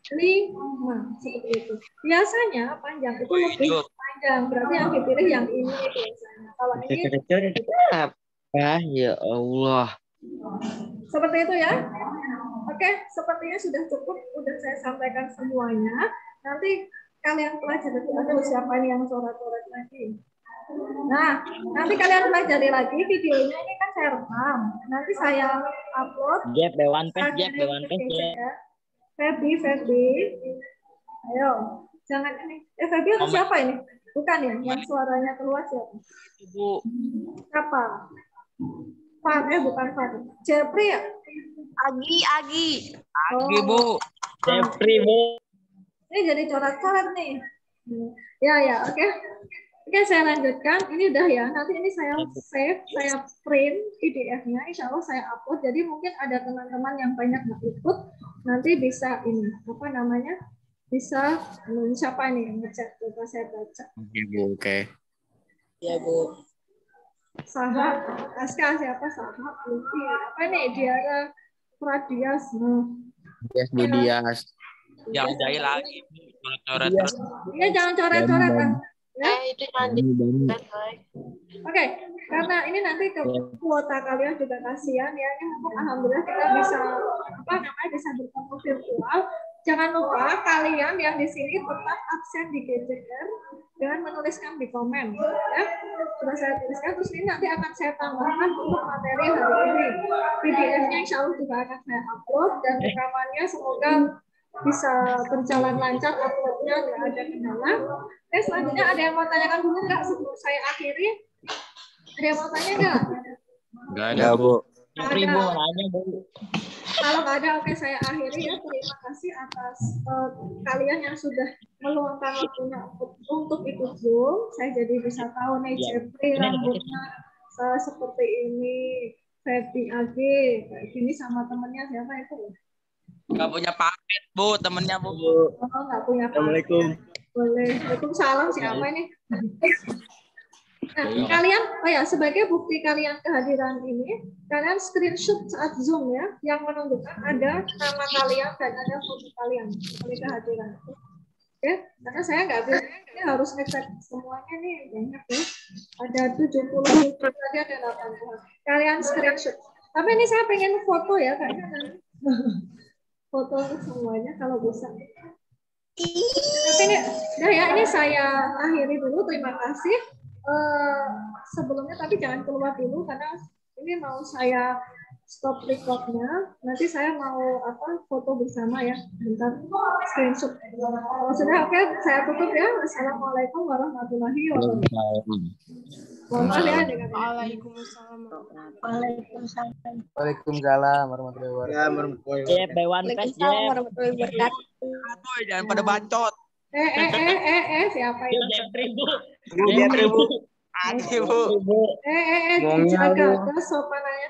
5, seperti itu. Biasanya panjang itu lebih panjang, berarti yang dipilih yang ini biasanya. Kalau ini apa ya Allah. seperti itu ya. Oke, sepertinya sudah cukup, sudah saya sampaikan semuanya. Nanti kalian pelajari aduh siapa ini yang coret-coret lagi. Nah, nanti kalian pelajari lagi videonya, ini kan saya rekam. Nanti saya upload. Jep, Dewan Pes, ya. Feby. Ayo, jangan ini. Feby atau siapa ini? Bukan ya, yang suaranya keluar siapa? Ibu. Siapa? Bukan Fad. Jepri ya? Agi. Agi, Bu. Jepri, Bu. Ini jadi coret-coret nih. Ya, oke. Oke, saya lanjutkan. Ini udah ya. Nanti ini saya save, saya print PDF-nya. Insya Allah saya upload. Jadi mungkin ada teman-teman yang banyak nggak ikut, nanti bisa ini apa namanya? Bisa siapa nih yang ngechat? Coba saya baca. Ibu, oke. Ya, Bu. Saha, Aska siapa? Saha, Lufi. Apa nih? Diara Pradias. Yes, Bu Dias. Yang jahil lagi. Coret-coret terus. Iya, jangan coret-coret kan. Ya. Itu nanti. Oke, karena ini nanti ke kuota kalian juga kasihan ya. Ini alhamdulillah kita bisa bisa bertemu virtual. Jangan lupa kalian yang di sini tetap absen di GCR dengan menuliskan di komen ya. Sudah saya tuliskan, terus ini nanti akan saya tambahkan untuk materi hari ini. PDF-nya insya Allah juga akan saya upload dan rekamannya semoga bisa berjalan lancar, uploadnya nggak ada kendala. Oke, selanjutnya ada yang mau tanyakan dulu nggak sebelum saya akhiri? Ada yang mau tanya nggak? Nggak ada, Bu. Ada. Nanya, Bu. Kalau nggak ada, oke saya akhiri ya. Terima kasih atas kalian yang sudah meluangkan waktunya untuk ikut Zoom. Saya jadi bisa tahu nih Jeffrey rambutnya seperti ini, Feby AG kayak gini sama temennya siapa itu? Nggak punya paket, Bu, temennya, Bu. Oh, nggak punya paket. Assalamualaikum. Boleh. Waalaikumsalam, siapa ini? Nah, kalian, sebagai bukti kalian kehadiran ini, kalian screenshot saat Zoom ya, yang menunjukkan ada nama kalian dan ada foto kalian sebagai kehadiran. Oke, karena saya nggak bisa, ini harus ngecek semuanya nih, banyak ya. Ada 70, tadi ada 80. Kalian screenshot. Tapi ini saya pengen foto ya, kayaknya nanti. Foto semuanya kalau bisa. Tapi ini, nah ya, ini saya akhiri dulu. Terima kasih. Sebelumnya tapi jangan keluar dulu karena ini mau saya stop recordnya. Nanti saya mau foto bersama ya. Bentar screenshot. Sudah oke, saya tutup ya. Assalamualaikum warahmatullahi wabarakatuh. Mohon maaf ya dengan Waalaikumsalam. Waalaikumsalam warahmatullahi wabarakatuh. Jeb, Dewan Pes, Jeb. warahmatullahi wabarakatuh. Aduh, jangan pada bacot. Siapa itu? Jeb Ribu. Jeb Ribu. Aduh. Dijaga kesopanannya.